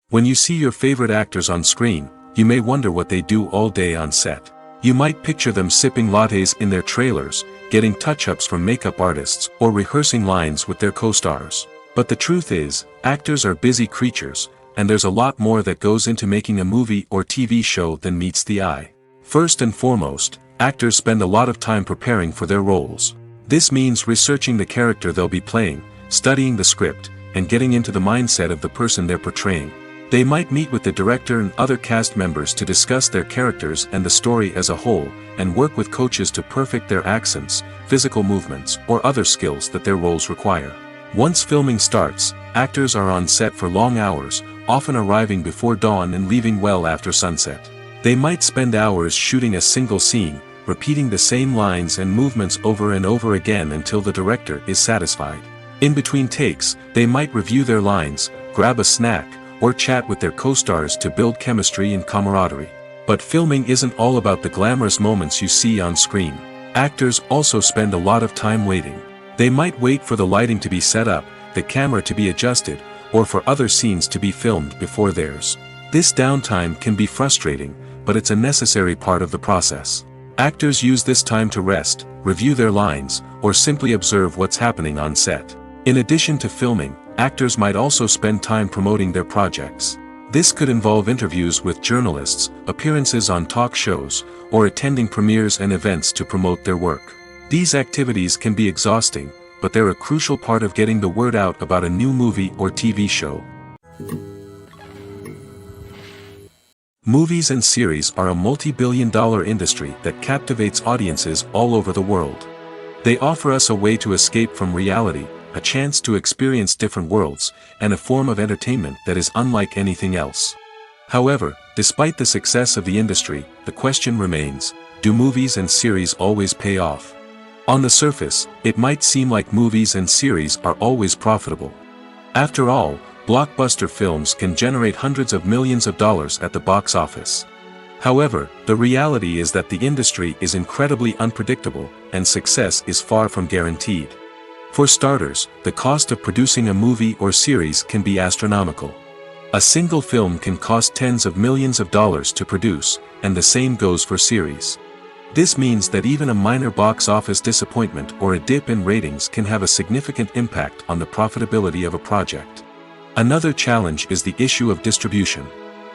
When you see your favorite actors on screen, you may wonder what they do all day on set. You might picture them sipping lattes in their trailers, getting touch-ups from makeup artists, or rehearsing lines with their co-stars. But the truth is, actors are busy creatures, and there's a lot more that goes into making a movie or TV show than meets the eye. First and foremost, actors spend a lot of time preparing for their roles. This means researching the character they'll be playing, studying the script, and getting into the mindset of the person they're portraying. They might meet with the director and other cast members to discuss their characters and the story as a whole, and work with coaches to perfect their accents, physical movements, or other skills that their roles require. Once filming starts, actors are on set for long hours, often arriving before dawn and leaving well after sunset. They might spend hours shooting a single scene, repeating the same lines and movements over and over again until the director is satisfied. In between takes, they might review their lines, grab a snack, or chat with their co-stars to build chemistry and camaraderie. But filming isn't all about the glamorous moments you see on screen. Actors also spend a lot of time waiting. They might wait for the lighting to be set up, the camera to be adjusted, or for other scenes to be filmed before theirs. This downtime can be frustrating, but it's a necessary part of the process. Actors use this time to rest, review their lines, or simply observe what's happening on set. In addition to filming, actors might also spend time promoting their projects. This could involve interviews with journalists, appearances on talk shows, or attending premieres and events to promote their work. These activities can be exhausting, but they're a crucial part of getting the word out about a new movie or TV show. Movies and series are a multi-billion-dollar industry that captivates audiences all over the world. They offer us a way to escape from reality, a chance to experience different worlds, and a form of entertainment that is unlike anything else. However, despite the success of the industry, the question remains, do movies and series always pay off? On the surface, it might seem like movies and series are always profitable. After all, blockbuster films can generate hundreds of millions of dollars at the box office. However, the reality is that the industry is incredibly unpredictable, and success is far from guaranteed. For starters, the cost of producing a movie or series can be astronomical. A single film can cost tens of millions of dollars to produce, and the same goes for series. This means that even a minor box office disappointment or a dip in ratings can have a significant impact on the profitability of a project. Another challenge is the issue of distribution.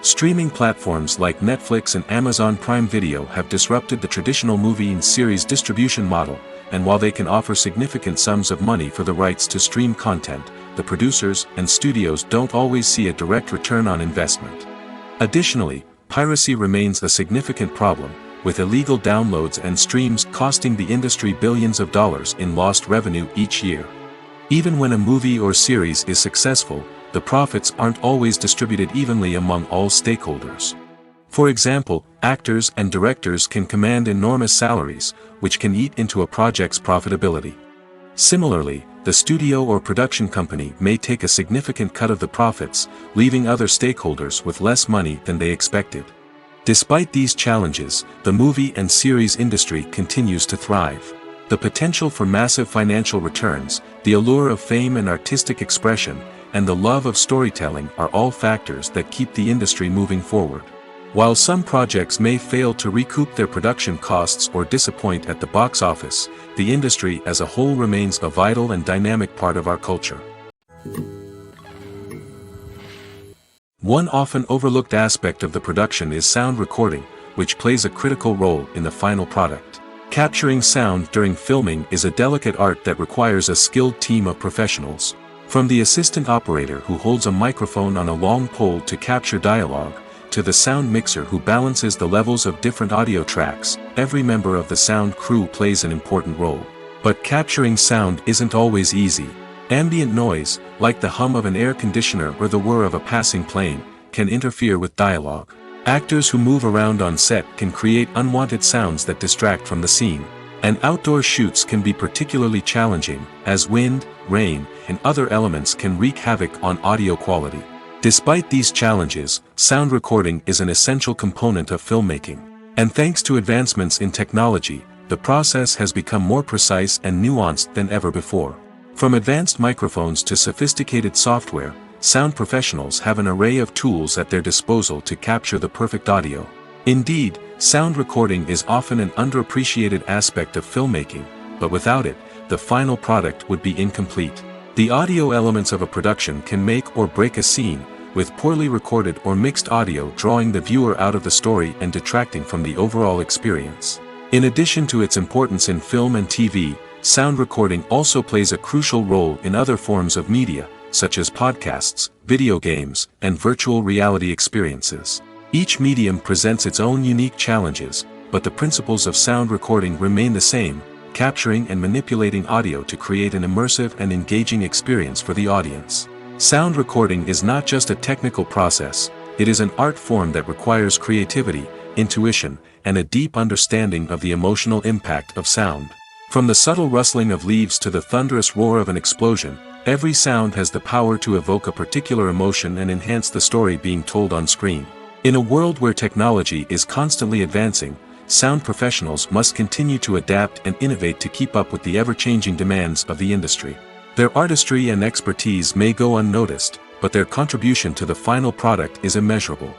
Streaming platforms like Netflix and Amazon Prime Video have disrupted the traditional movie and series distribution model, and while they can offer significant sums of money for the rights to stream content, the producers and studios don't always see a direct return on investment. Additionally, piracy remains a significant problem, with illegal downloads and streams costing the industry billions of dollars in lost revenue each year. Even when a movie or series is successful, the profits aren't always distributed evenly among all stakeholders. For example, actors and directors can command enormous salaries, which can eat into a project's profitability. Similarly, the studio or production company may take a significant cut of the profits, leaving other stakeholders with less money than they expected. Despite these challenges, the movie and series industry continues to thrive. The potential for massive financial returns, the allure of fame and artistic expression, and the love of storytelling are all factors that keep the industry moving forward. While some projects may fail to recoup their production costs or disappoint at the box office, the industry as a whole remains a vital and dynamic part of our culture. One often overlooked aspect of the production is sound recording, which plays a critical role in the final product. Capturing sound during filming is a delicate art that requires a skilled team of professionals. From the assistant operator who holds a microphone on a long pole to capture dialogue, to the sound mixer who balances the levels of different audio tracks, every member of the sound crew plays an important role. But capturing sound isn't always easy. Ambient noise, like the hum of an air conditioner or the whir of a passing plane, can interfere with dialogue. Actors who move around on set can create unwanted sounds that distract from the scene. And outdoor shoots can be particularly challenging, as wind, rain, and other elements can wreak havoc on audio quality. Despite these challenges, sound recording is an essential component of filmmaking. And thanks to advancements in technology, the process has become more precise and nuanced than ever before. From advanced microphones to sophisticated software, sound professionals have an array of tools at their disposal to capture the perfect audio. Indeed, sound recording is often an underappreciated aspect of filmmaking, but without it, the final product would be incomplete. The audio elements of a production can make or break a scene, with poorly recorded or mixed audio drawing the viewer out of the story and detracting from the overall experience. In addition to its importance in film and TV, sound recording also plays a crucial role in other forms of media, such as podcasts, video games, and virtual reality experiences. Each medium presents its own unique challenges, but the principles of sound recording remain the same: capturing and manipulating audio to create an immersive and engaging experience for the audience. Sound recording is not just a technical process, it is an art form that requires creativity, intuition, and a deep understanding of the emotional impact of sound. From the subtle rustling of leaves to the thunderous roar of an explosion, every sound has the power to evoke a particular emotion and enhance the story being told on screen. In a world where technology is constantly advancing, sound professionals must continue to adapt and innovate to keep up with the ever-changing demands of the industry. Their artistry and expertise may go unnoticed, but their contribution to the final product is immeasurable.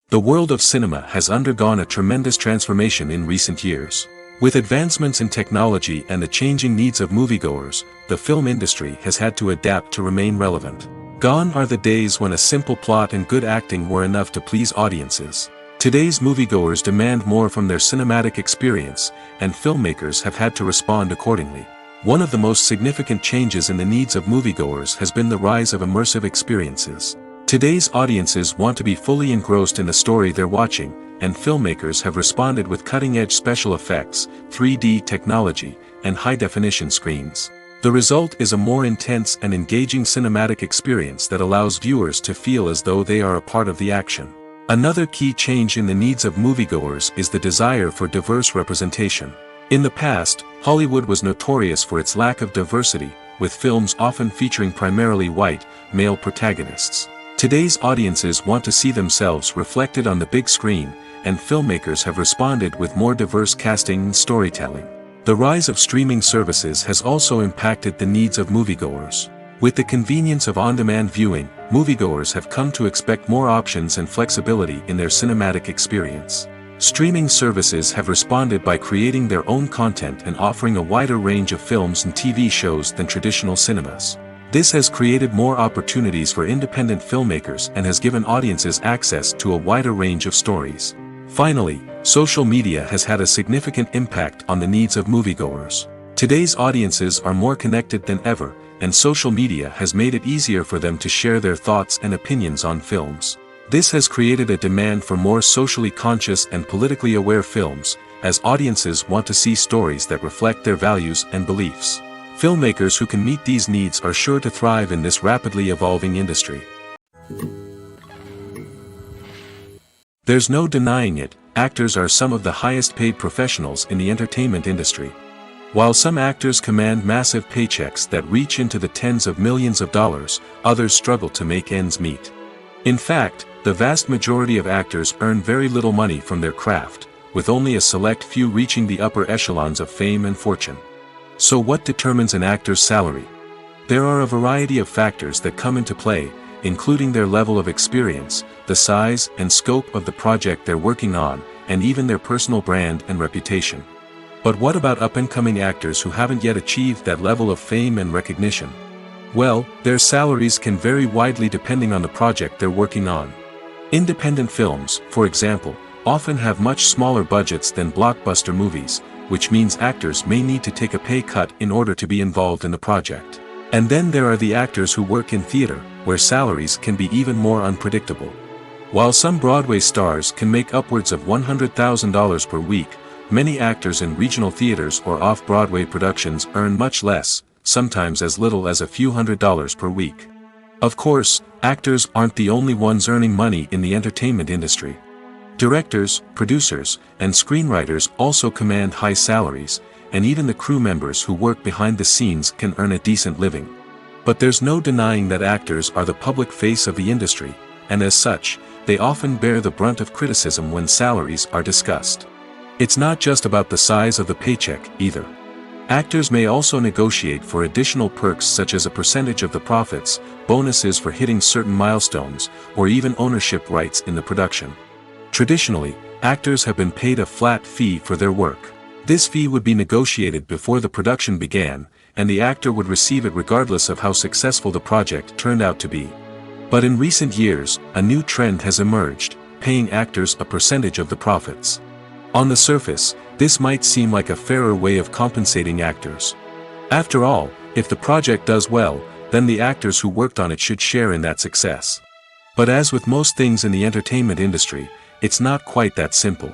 The world of cinema has undergone a tremendous transformation in recent years. With advancements in technology and the changing needs of moviegoers, the film industry has had to adapt to remain relevant. Gone are the days when a simple plot and good acting were enough to please audiences. Today's moviegoers demand more from their cinematic experience, and filmmakers have had to respond accordingly. One of the most significant changes in the needs of moviegoers has been the rise of immersive experiences. Today's audiences want to be fully engrossed in the story they're watching, and filmmakers have responded with cutting-edge special effects, 3D technology, and high-definition screens. The result is a more intense and engaging cinematic experience that allows viewers to feel as though they are a part of the action. Another key change in the needs of moviegoers is the desire for diverse representation. In the past, Hollywood was notorious for its lack of diversity, with films often featuring primarily white, male protagonists. Today's audiences want to see themselves reflected on the big screen, and filmmakers have responded with more diverse casting and storytelling. The rise of streaming services has also impacted the needs of moviegoers. With the convenience of on-demand viewing, moviegoers have come to expect more options and flexibility in their cinematic experience. Streaming services have responded by creating their own content and offering a wider range of films and TV shows than traditional cinemas. This has created more opportunities for independent filmmakers and has given audiences access to a wider range of stories. Finally, social media has had a significant impact on the needs of moviegoers. Today's audiences are more connected than ever, and social media has made it easier for them to share their thoughts and opinions on films. This has created a demand for more socially conscious and politically aware films, as audiences want to see stories that reflect their values and beliefs. Filmmakers who can meet these needs are sure to thrive in this rapidly evolving industry. There's no denying it, actors are some of the highest paid professionals in the entertainment industry. While some actors command massive paychecks that reach into the tens of millions of dollars, others struggle to make ends meet. In fact, the vast majority of actors earn very little money from their craft, with only a select few reaching the upper echelons of fame and fortune. So what determines an actor's salary? There are a variety of factors that come into play, including their level of experience, the size and scope of the project they're working on, and even their personal brand and reputation. But what about up-and-coming actors who haven't yet achieved that level of fame and recognition? Well, their salaries can vary widely depending on the project they're working on. Independent films, for example, often have much smaller budgets than blockbuster movies, which means actors may need to take a pay cut in order to be involved in the project. And then there are the actors who work in theater, where salaries can be even more unpredictable. While some Broadway stars can make upwards of $100,000 per week, many actors in regional theaters or off-Broadway productions earn much less, sometimes as little as a few $100s per week. Of course, actors aren't the only ones earning money in the entertainment industry. Directors, producers, and screenwriters also command high salaries, and even the crew members who work behind the scenes can earn a decent living. But there's no denying that actors are the public face of the industry, and as such, they often bear the brunt of criticism when salaries are discussed. It's not just about the size of the paycheck, either. Actors may also negotiate for additional perks such as a percentage of the profits, bonuses for hitting certain milestones, or even ownership rights in the production. Traditionally, actors have been paid a flat fee for their work. This fee would be negotiated before the production began, and the actor would receive it regardless of how successful the project turned out to be. But in recent years, a new trend has emerged, paying actors a percentage of the profits. On the surface, this might seem like a fairer way of compensating actors. After all, if the project does well, then the actors who worked on it should share in that success. But as with most things in the entertainment industry, it's not quite that simple.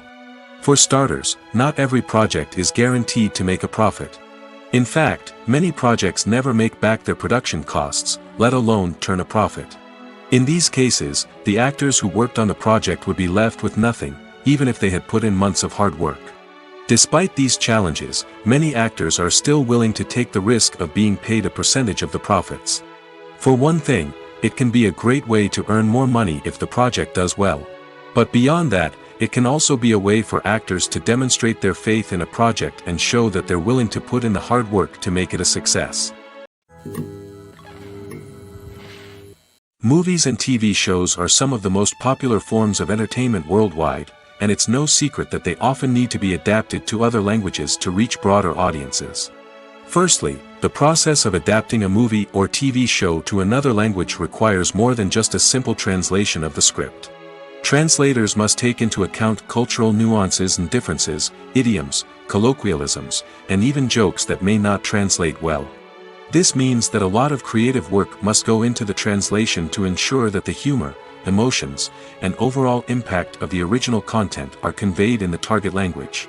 For starters, not every project is guaranteed to make a profit. In fact, many projects never make back their production costs, let alone turn a profit. In these cases, the actors who worked on the project would be left with nothing, even if they had put in months of hard work. Despite these challenges, many actors are still willing to take the risk of being paid a percentage of the profits. For one thing, it can be a great way to earn more money if the project does well. But beyond that, it can also be a way for actors to demonstrate their faith in a project and show that they're willing to put in the hard work to make it a success. Movies and TV shows are some of the most popular forms of entertainment worldwide, and it's no secret that they often need to be adapted to other languages to reach broader audiences. Firstly, the process of adapting a movie or TV show to another language requires more than just a simple translation of the script. Translators must take into account cultural nuances and differences, idioms, colloquialisms, and even jokes that may not translate well. This means that a lot of creative work must go into the translation to ensure that the humor, emotions, and overall impact of the original content are conveyed in the target language.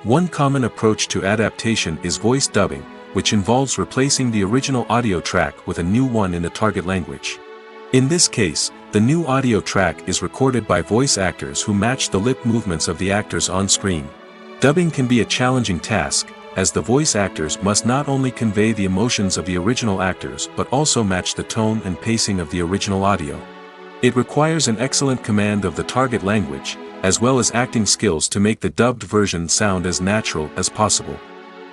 One common approach to adaptation is voice dubbing, which involves replacing the original audio track with a new one in the target language. In this case, the new audio track is recorded by voice actors who match the lip movements of the actors on screen. Dubbing can be a challenging task, as the voice actors must not only convey the emotions of the original actors but also match the tone and pacing of the original audio. It requires an excellent command of the target language, as well as acting skills to make the dubbed version sound as natural as possible.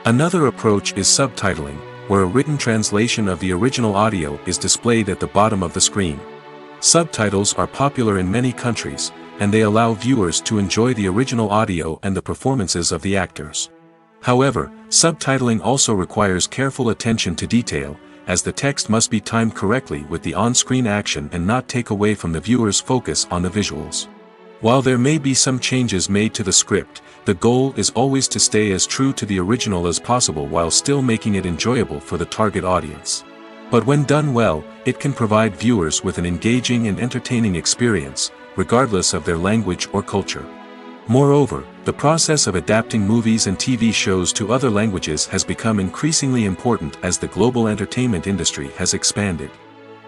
Another approach is subtitling, where a written translation of the original audio is displayed at the bottom of the screen. Subtitles are popular in many countries, and they allow viewers to enjoy the original audio and the performances of the actors. However, subtitling also requires careful attention to detail, as the text must be timed correctly with the on-screen action and not take away from the viewer's focus on the visuals. While there may be some changes made to the script, the goal is always to stay as true to the original as possible while still making it enjoyable for the target audience. But when done well, it can provide viewers with an engaging and entertaining experience, regardless of their language or culture. Moreover, the process of adapting movies and TV shows to other languages has become increasingly important as the global entertainment industry has expanded.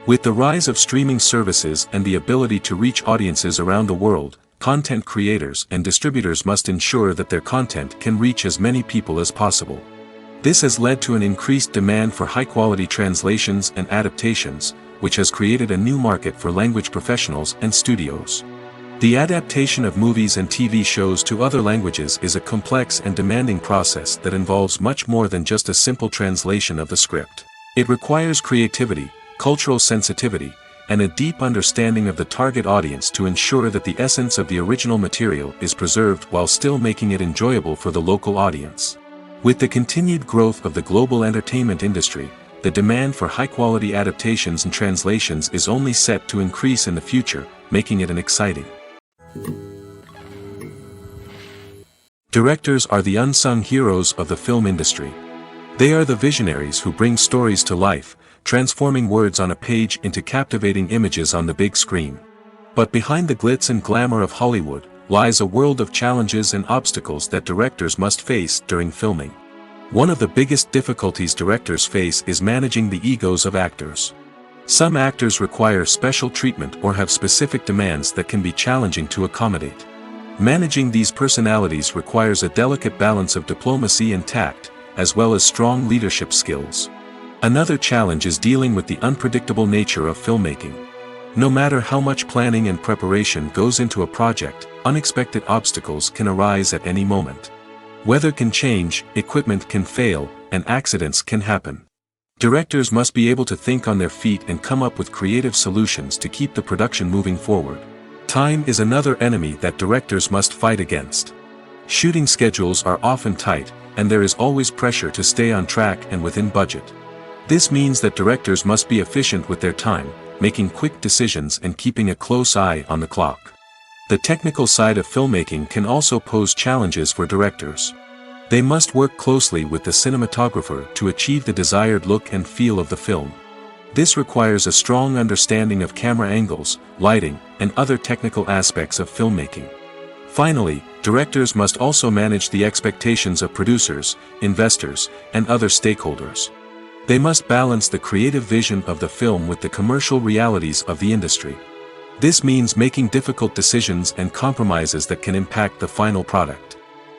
With the rise of streaming services and the ability to reach audiences around the world, content creators and distributors must ensure that their content can reach as many people as possible. This has led to an increased demand for high-quality translations and adaptations, which has created a new market for language professionals and studios. The adaptation of movies and TV shows to other languages is a complex and demanding process that involves much more than just a simple translation of the script. It requires creativity, cultural sensitivity, and a deep understanding of the target audience to ensure that the essence of the original material is preserved while still making it enjoyable for the local audience. With the continued growth of the global entertainment industry, the demand for high-quality adaptations and translations is only set to increase in the future, making it an exciting. Directors are the unsung heroes of the film industry. They are the visionaries who bring stories to life, transforming words on a page into captivating images on the big screen. But behind the glitz and glamour of Hollywood lies a world of challenges and obstacles that directors must face during filming. One of the biggest difficulties directors face is managing the egos of actors. Some actors require special treatment or have specific demands that can be challenging to accommodate. Managing these personalities requires a delicate balance of diplomacy and tact, as well as strong leadership skills. Another challenge is dealing with the unpredictable nature of filmmaking. No matter how much planning and preparation goes into a project, unexpected obstacles can arise at any moment. Weather can change, equipment can fail, and accidents can happen. Directors must be able to think on their feet and come up with creative solutions to keep the production moving forward. Time is another enemy that directors must fight against. Shooting schedules are often tight, and there is always pressure to stay on track and within budget. This means that directors must be efficient with their time, making quick decisions and keeping a close eye on the clock. The technical side of filmmaking can also pose challenges for directors. They must work closely with the cinematographer to achieve the desired look and feel of the film. This requires a strong understanding of camera angles, lighting, and other technical aspects of filmmaking. Finally, directors must also manage the expectations of producers, investors, and other stakeholders. They must balance the creative vision of the film with the commercial realities of the industry. This means making difficult decisions and compromises that can impact the final product.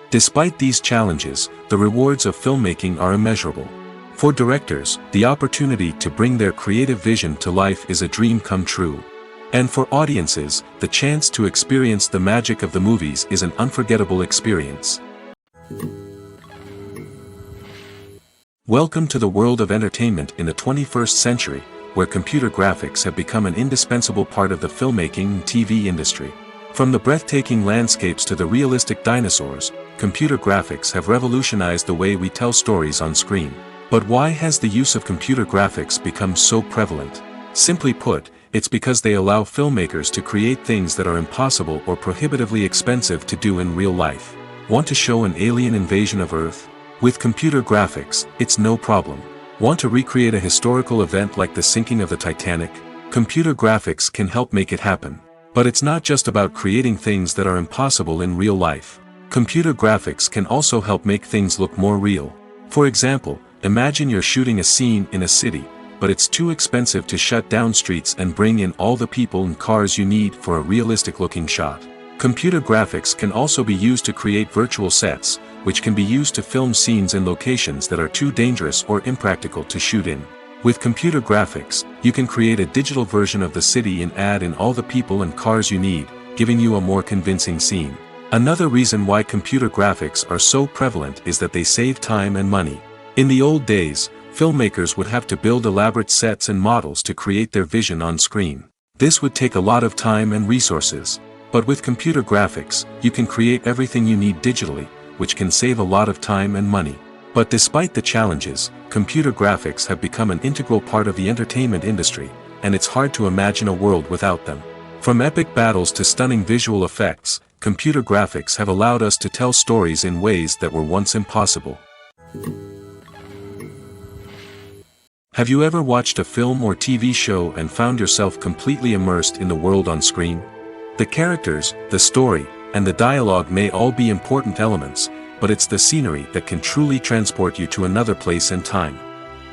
Despite these challenges, the rewards of filmmaking are immeasurable. For directors, the opportunity to bring their creative vision to life is a dream come true. And for audiences, the chance to experience the magic of the movies is an unforgettable experience. Welcome to the world of entertainment in the 21st century, where computer graphics have become an indispensable part of the filmmaking and TV industry. From the breathtaking landscapes to the realistic dinosaurs, computer graphics have revolutionized the way we tell stories on screen. But why has the use of computer graphics become so prevalent? Simply put, it's because they allow filmmakers to create things that are impossible or prohibitively expensive to do in real life. Want to show an alien invasion of Earth? With computer graphics, it's no problem. Want to recreate a historical event like the sinking of the Titanic? Computer graphics can help make it happen. But it's not just about creating things that are impossible in real life. Computer graphics can also help make things look more real. For example, imagine you're shooting a scene in a city, but it's too expensive to shut down streets and bring in all the people and cars you need for a realistic-looking shot. Computer graphics can also be used to create virtual sets, which can be used to film scenes in locations that are too dangerous or impractical to shoot in. With computer graphics, you can create a digital version of the city and add in all the people and cars you need, giving you a more convincing scene. Another reason why computer graphics are so prevalent is that they save time and money. In the old days, filmmakers would have to build elaborate sets and models to create their vision on screen. This would take a lot of time and resources. But with computer graphics, you can create everything you need digitally, which can save a lot of time and money. But despite the challenges, computer graphics have become an integral part of the entertainment industry, and it's hard to imagine a world without them. From epic battles to stunning visual effects, computer graphics have allowed us to tell stories in ways that were once impossible. Have you ever watched a film or TV show and found yourself completely immersed in the world on screen? The characters, the story, and the dialogue may all be important elements, but it's the scenery that can truly transport you to another place and time.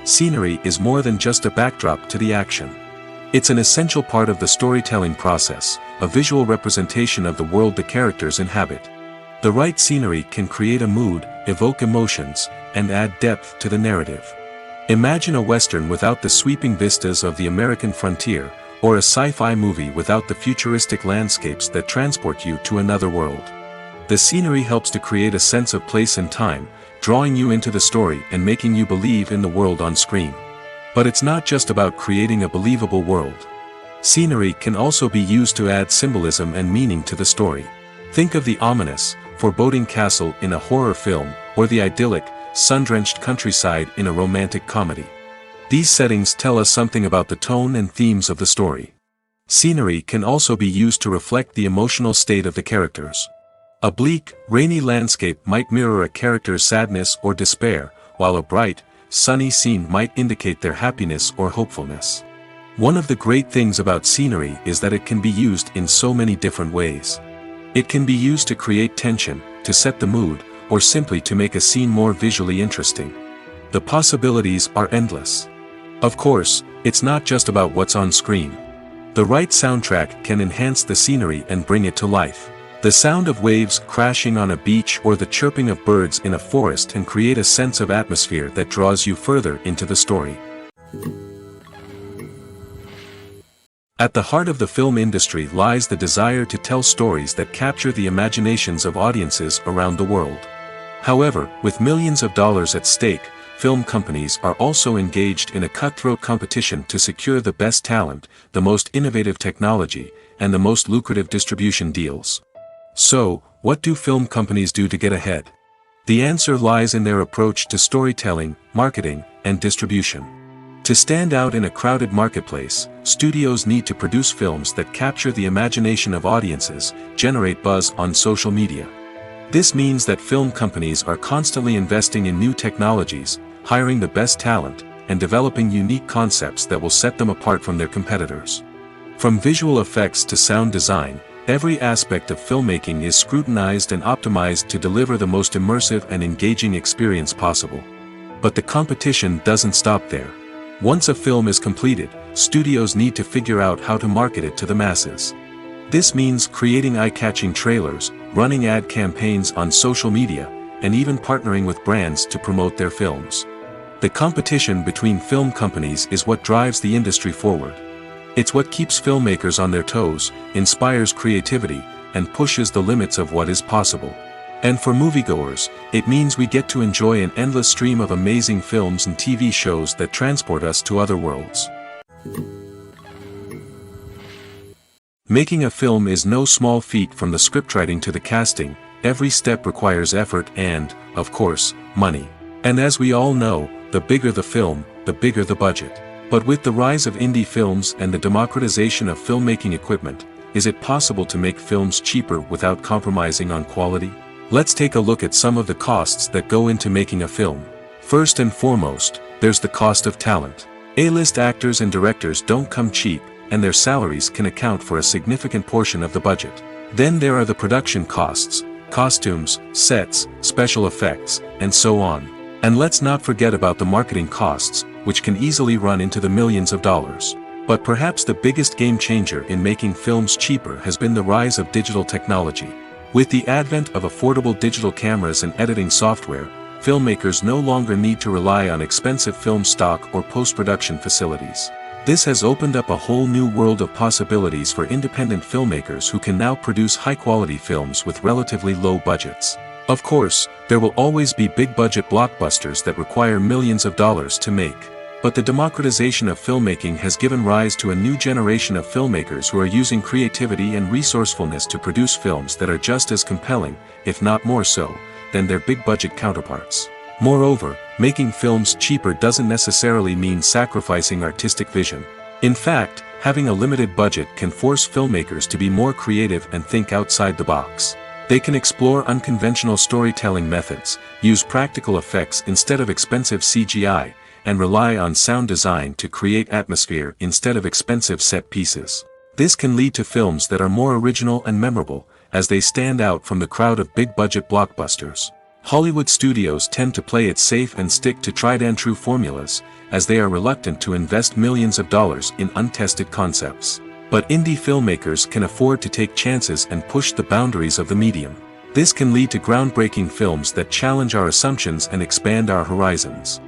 Scenery is more than just a backdrop to the action. It's an essential part of the storytelling process, a visual representation of the world the characters inhabit. The right scenery can create a mood, evoke emotions, and add depth to the narrative. Imagine a Western without the sweeping vistas of the American frontier, or a sci-fi movie without the futuristic landscapes that transport you to another world. The scenery helps to create a sense of place and time, drawing you into the story and making you believe in the world on screen. But it's not just about creating a believable world. Scenery can also be used to add symbolism and meaning to the story. Think of the ominous, foreboding castle in a horror film, or the idyllic, sun-drenched countryside in a romantic comedy. These settings tell us something about the tone and themes of the story. Scenery can also be used to reflect the emotional state of the characters. A bleak, rainy landscape might mirror a character's sadness or despair, while a bright, sunny scene might indicate their happiness or hopefulness. One of the great things about scenery is that it can be used in so many different ways. It can be used to create tension, to set the mood, or simply to make a scene more visually interesting. The possibilities are endless. Of course, it's not just about what's on screen. The right soundtrack can enhance the scenery and bring it to life. The sound of waves crashing on a beach or the chirping of birds in a forest can create a sense of atmosphere that draws you further into the story. At the heart of the film industry lies the desire to tell stories that capture the imaginations of audiences around the world. However, with millions of dollars at stake, film companies are also engaged in a cutthroat competition to secure the best talent, the most innovative technology, and the most lucrative distribution deals. So, what do film companies do to get ahead? The answer lies in their approach to storytelling, marketing, and distribution. To stand out in a crowded marketplace, studios need to produce films that capture the imagination of audiences, generate buzz on social media. This means that film companies are constantly investing in new technologies, hiring the best talent, and developing unique concepts that will set them apart from their competitors. From visual effects to sound design, Every aspect of filmmaking is scrutinized and optimized to deliver the most immersive and engaging experience possible. But the competition doesn't stop there. Once a film is completed, studios need to figure out how to market it to the masses. This means creating eye-catching trailers, running ad campaigns on social media, and even partnering with brands to promote their films. The competition between film companies is what drives the industry forward. It's what keeps filmmakers on their toes, inspires creativity, and pushes the limits of what is possible. And for moviegoers, it means we get to enjoy an endless stream of amazing films and TV shows that transport us to other worlds. Making a film is no small feat. From the scriptwriting to the casting, every step requires effort and, of course, money. And as we all know, the bigger the film, the bigger the budget. But with the rise of indie films and the democratization of filmmaking equipment, is it possible to make films cheaper without compromising on quality? Let's take a look at some of the costs that go into making a film. First and foremost, there's the cost of talent. A-list actors and directors don't come cheap, and their salaries can account for a significant portion of the budget. Then there are the production costs, costumes, sets, special effects, and so on. And let's not forget about the marketing costs, which can easily run into the millions of dollars. But perhaps the biggest game changer in making films cheaper has been the rise of digital technology. With the advent of affordable digital cameras and editing software, filmmakers no longer need to rely on expensive film stock or post-production facilities. This has opened up a whole new world of possibilities for independent filmmakers who can now produce high-quality films with relatively low budgets. Of course, there will always be big-budget blockbusters that require millions of dollars to make. But the democratization of filmmaking has given rise to a new generation of filmmakers who are using creativity and resourcefulness to produce films that are just as compelling, if not more so, than their big-budget counterparts. Moreover, making films cheaper doesn't necessarily mean sacrificing artistic vision. In fact, having a limited budget can force filmmakers to be more creative and think outside the box. They can explore unconventional storytelling methods, use practical effects instead of expensive CGI, and rely on sound design to create atmosphere instead of expensive set pieces. This can lead to films that are more original and memorable, as they stand out from the crowd of big-budget blockbusters. Hollywood studios tend to play it safe and stick to tried-and-true formulas, as they are reluctant to invest millions of dollars in untested concepts. But indie filmmakers can afford to take chances and push the boundaries of the medium. This can lead to groundbreaking films that challenge our assumptions and expand our horizons.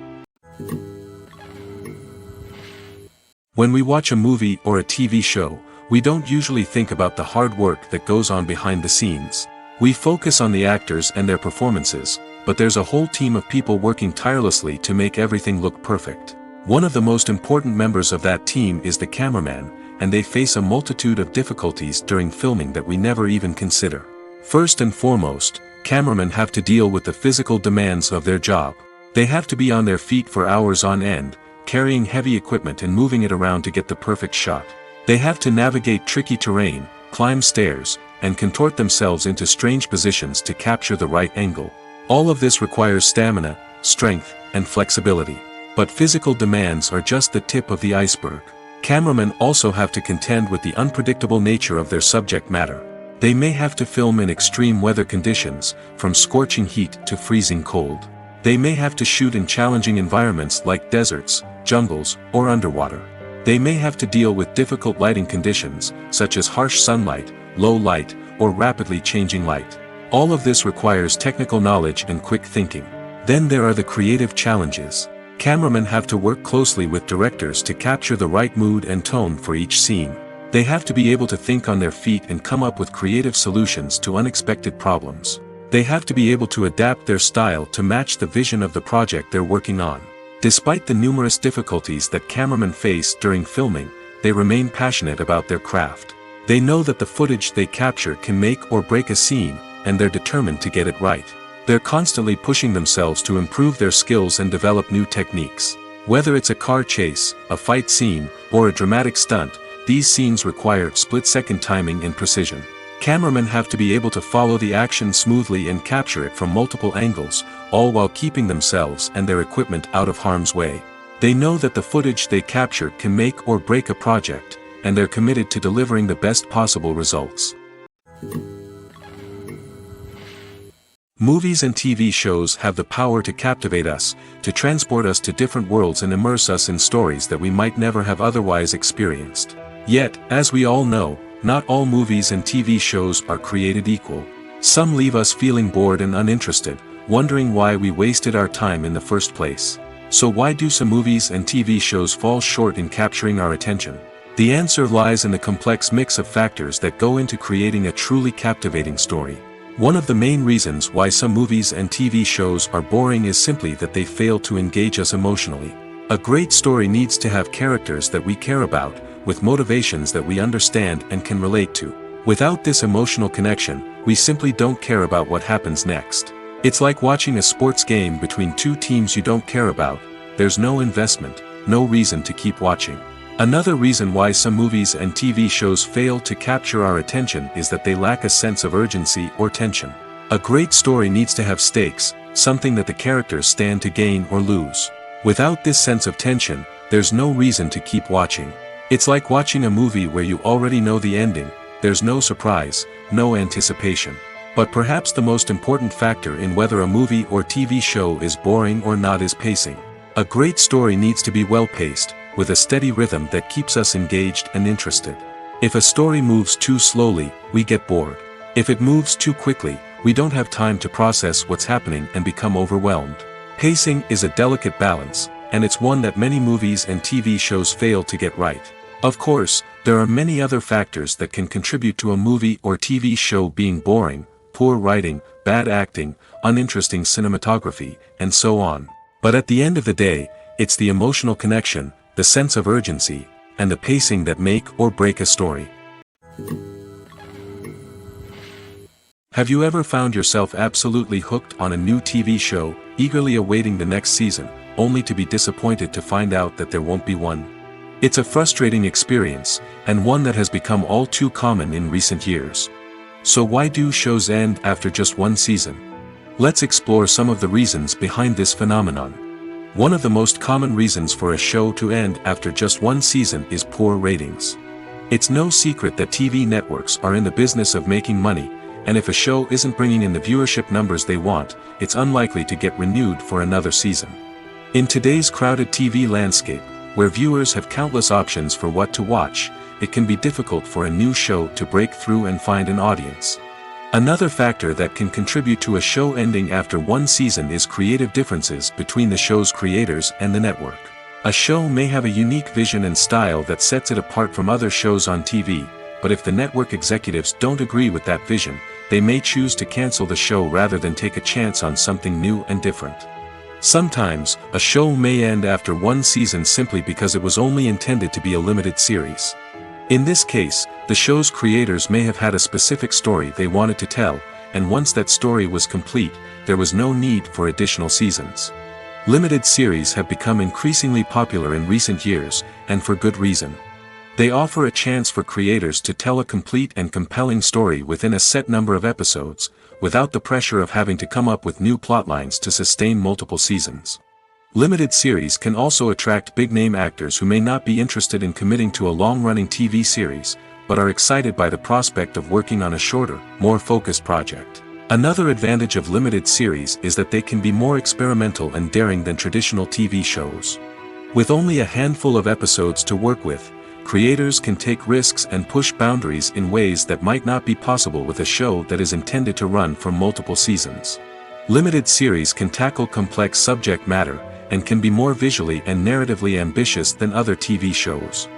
When we watch a movie or a TV show, we don't usually think about the hard work that goes on behind the scenes. We focus on the actors and their performances, but there's a whole team of people working tirelessly to make everything look perfect. One of the most important members of that team is the cameraman, and they face a multitude of difficulties during filming that we never even consider. First and foremost, cameramen have to deal with the physical demands of their job. They have to be on their feet for hours on end, carrying heavy equipment and moving it around to get the perfect shot. They have to navigate tricky terrain, climb stairs, and contort themselves into strange positions to capture the right angle. All of this requires stamina, strength, and flexibility. But physical demands are just the tip of the iceberg. Cameramen also have to contend with the unpredictable nature of their subject matter. They may have to film in extreme weather conditions, from scorching heat to freezing cold. They may have to shoot in challenging environments like deserts, jungles, or underwater. They may have to deal with difficult lighting conditions, such as harsh sunlight, low light, or rapidly changing light. All of this requires technical knowledge and quick thinking. Then there are the creative challenges. Cameramen have to work closely with directors to capture the right mood and tone for each scene. They have to be able to think on their feet and come up with creative solutions to unexpected problems. They have to be able to adapt their style to match the vision of the project they're working on. Despite the numerous difficulties that cameramen face during filming, they remain passionate about their craft. They know that the footage they capture can make or break a scene, and they're determined to get it right. They're constantly pushing themselves to improve their skills and develop new techniques. Whether it's a car chase, a fight scene, or a dramatic stunt, these scenes require split-second timing and precision. Cameramen have to be able to follow the action smoothly and capture it from multiple angles, all while keeping themselves and their equipment out of harm's way. They know that the footage they capture can make or break a project, and they're committed to delivering the best possible results. Movies and TV shows have the power to captivate us, to transport us to different worlds and immerse us in stories that we might never have otherwise experienced. Yet, as we all know, not all movies and TV shows are created equal. Some leave us feeling bored and uninterested, wondering why we wasted our time in the first place. So why do some movies and TV shows fall short in capturing our attention? The answer lies in the complex mix of factors that go into creating a truly captivating story. One of the main reasons why some movies and TV shows are boring is simply that they fail to engage us emotionally. A great story needs to have characters that we care about, with motivations that we understand and can relate to. Without this emotional connection, we simply don't care about what happens next. It's like watching a sports game between two teams you don't care about. There's no investment, no reason to keep watching. Another reason why some movies and TV shows fail to capture our attention is that they lack a sense of urgency or tension. A great story needs to have stakes, something that the characters stand to gain or lose. Without this sense of tension, there's no reason to keep watching. It's like watching a movie where you already know the ending, there's no surprise, no anticipation. But perhaps the most important factor in whether a movie or TV show is boring or not is pacing. A great story needs to be well-paced, with a steady rhythm that keeps us engaged and interested. If a story moves too slowly, we get bored. If it moves too quickly, we don't have time to process what's happening and become overwhelmed. Pacing is a delicate balance, and it's one that many movies and TV shows fail to get right. Of course, there are many other factors that can contribute to a movie or TV show being boring: poor writing, bad acting, uninteresting cinematography, and so on. But at the end of the day, it's the emotional connection, the sense of urgency, and the pacing that make or break a story. Have you ever found yourself absolutely hooked on a new TV show, eagerly awaiting the next season, only to be disappointed to find out that there won't be one? It's a frustrating experience, and one that has become all too common in recent years. So why do shows end after just one season? Let's explore some of the reasons behind this phenomenon. One of the most common reasons for a show to end after just one season is poor ratings. It's no secret that TV networks are in the business of making money, and if a show isn't bringing in the viewership numbers they want, it's unlikely to get renewed for another season. In today's crowded TV landscape, where viewers have countless options for what to watch, it can be difficult for a new show to break through and find an audience. Another factor that can contribute to a show ending after one season is creative differences between the show's creators and the network. A show may have a unique vision and style that sets it apart from other shows on TV, but if the network executives don't agree with that vision, they may choose to cancel the show rather than take a chance on something new and different. Sometimes, a show may end after one season simply because it was only intended to be a limited series. In this case, the show's creators may have had a specific story they wanted to tell, and once that story was complete, there was no need for additional seasons. Limited series have become increasingly popular in recent years, and for good reason. They offer a chance for creators to tell a complete and compelling story within a set number of episodes, without the pressure of having to come up with new plotlines to sustain multiple seasons. Limited series can also attract big-name actors who may not be interested in committing to a long-running TV series, but are excited by the prospect of working on a shorter, more focused project. Another advantage of limited series is that they can be more experimental and daring than traditional TV shows. With only a handful of episodes to work with, creators can take risks and push boundaries in ways that might not be possible with a show that is intended to run for multiple seasons. Limited series can tackle complex subject matter, and can be more visually and narratively ambitious than other TV shows.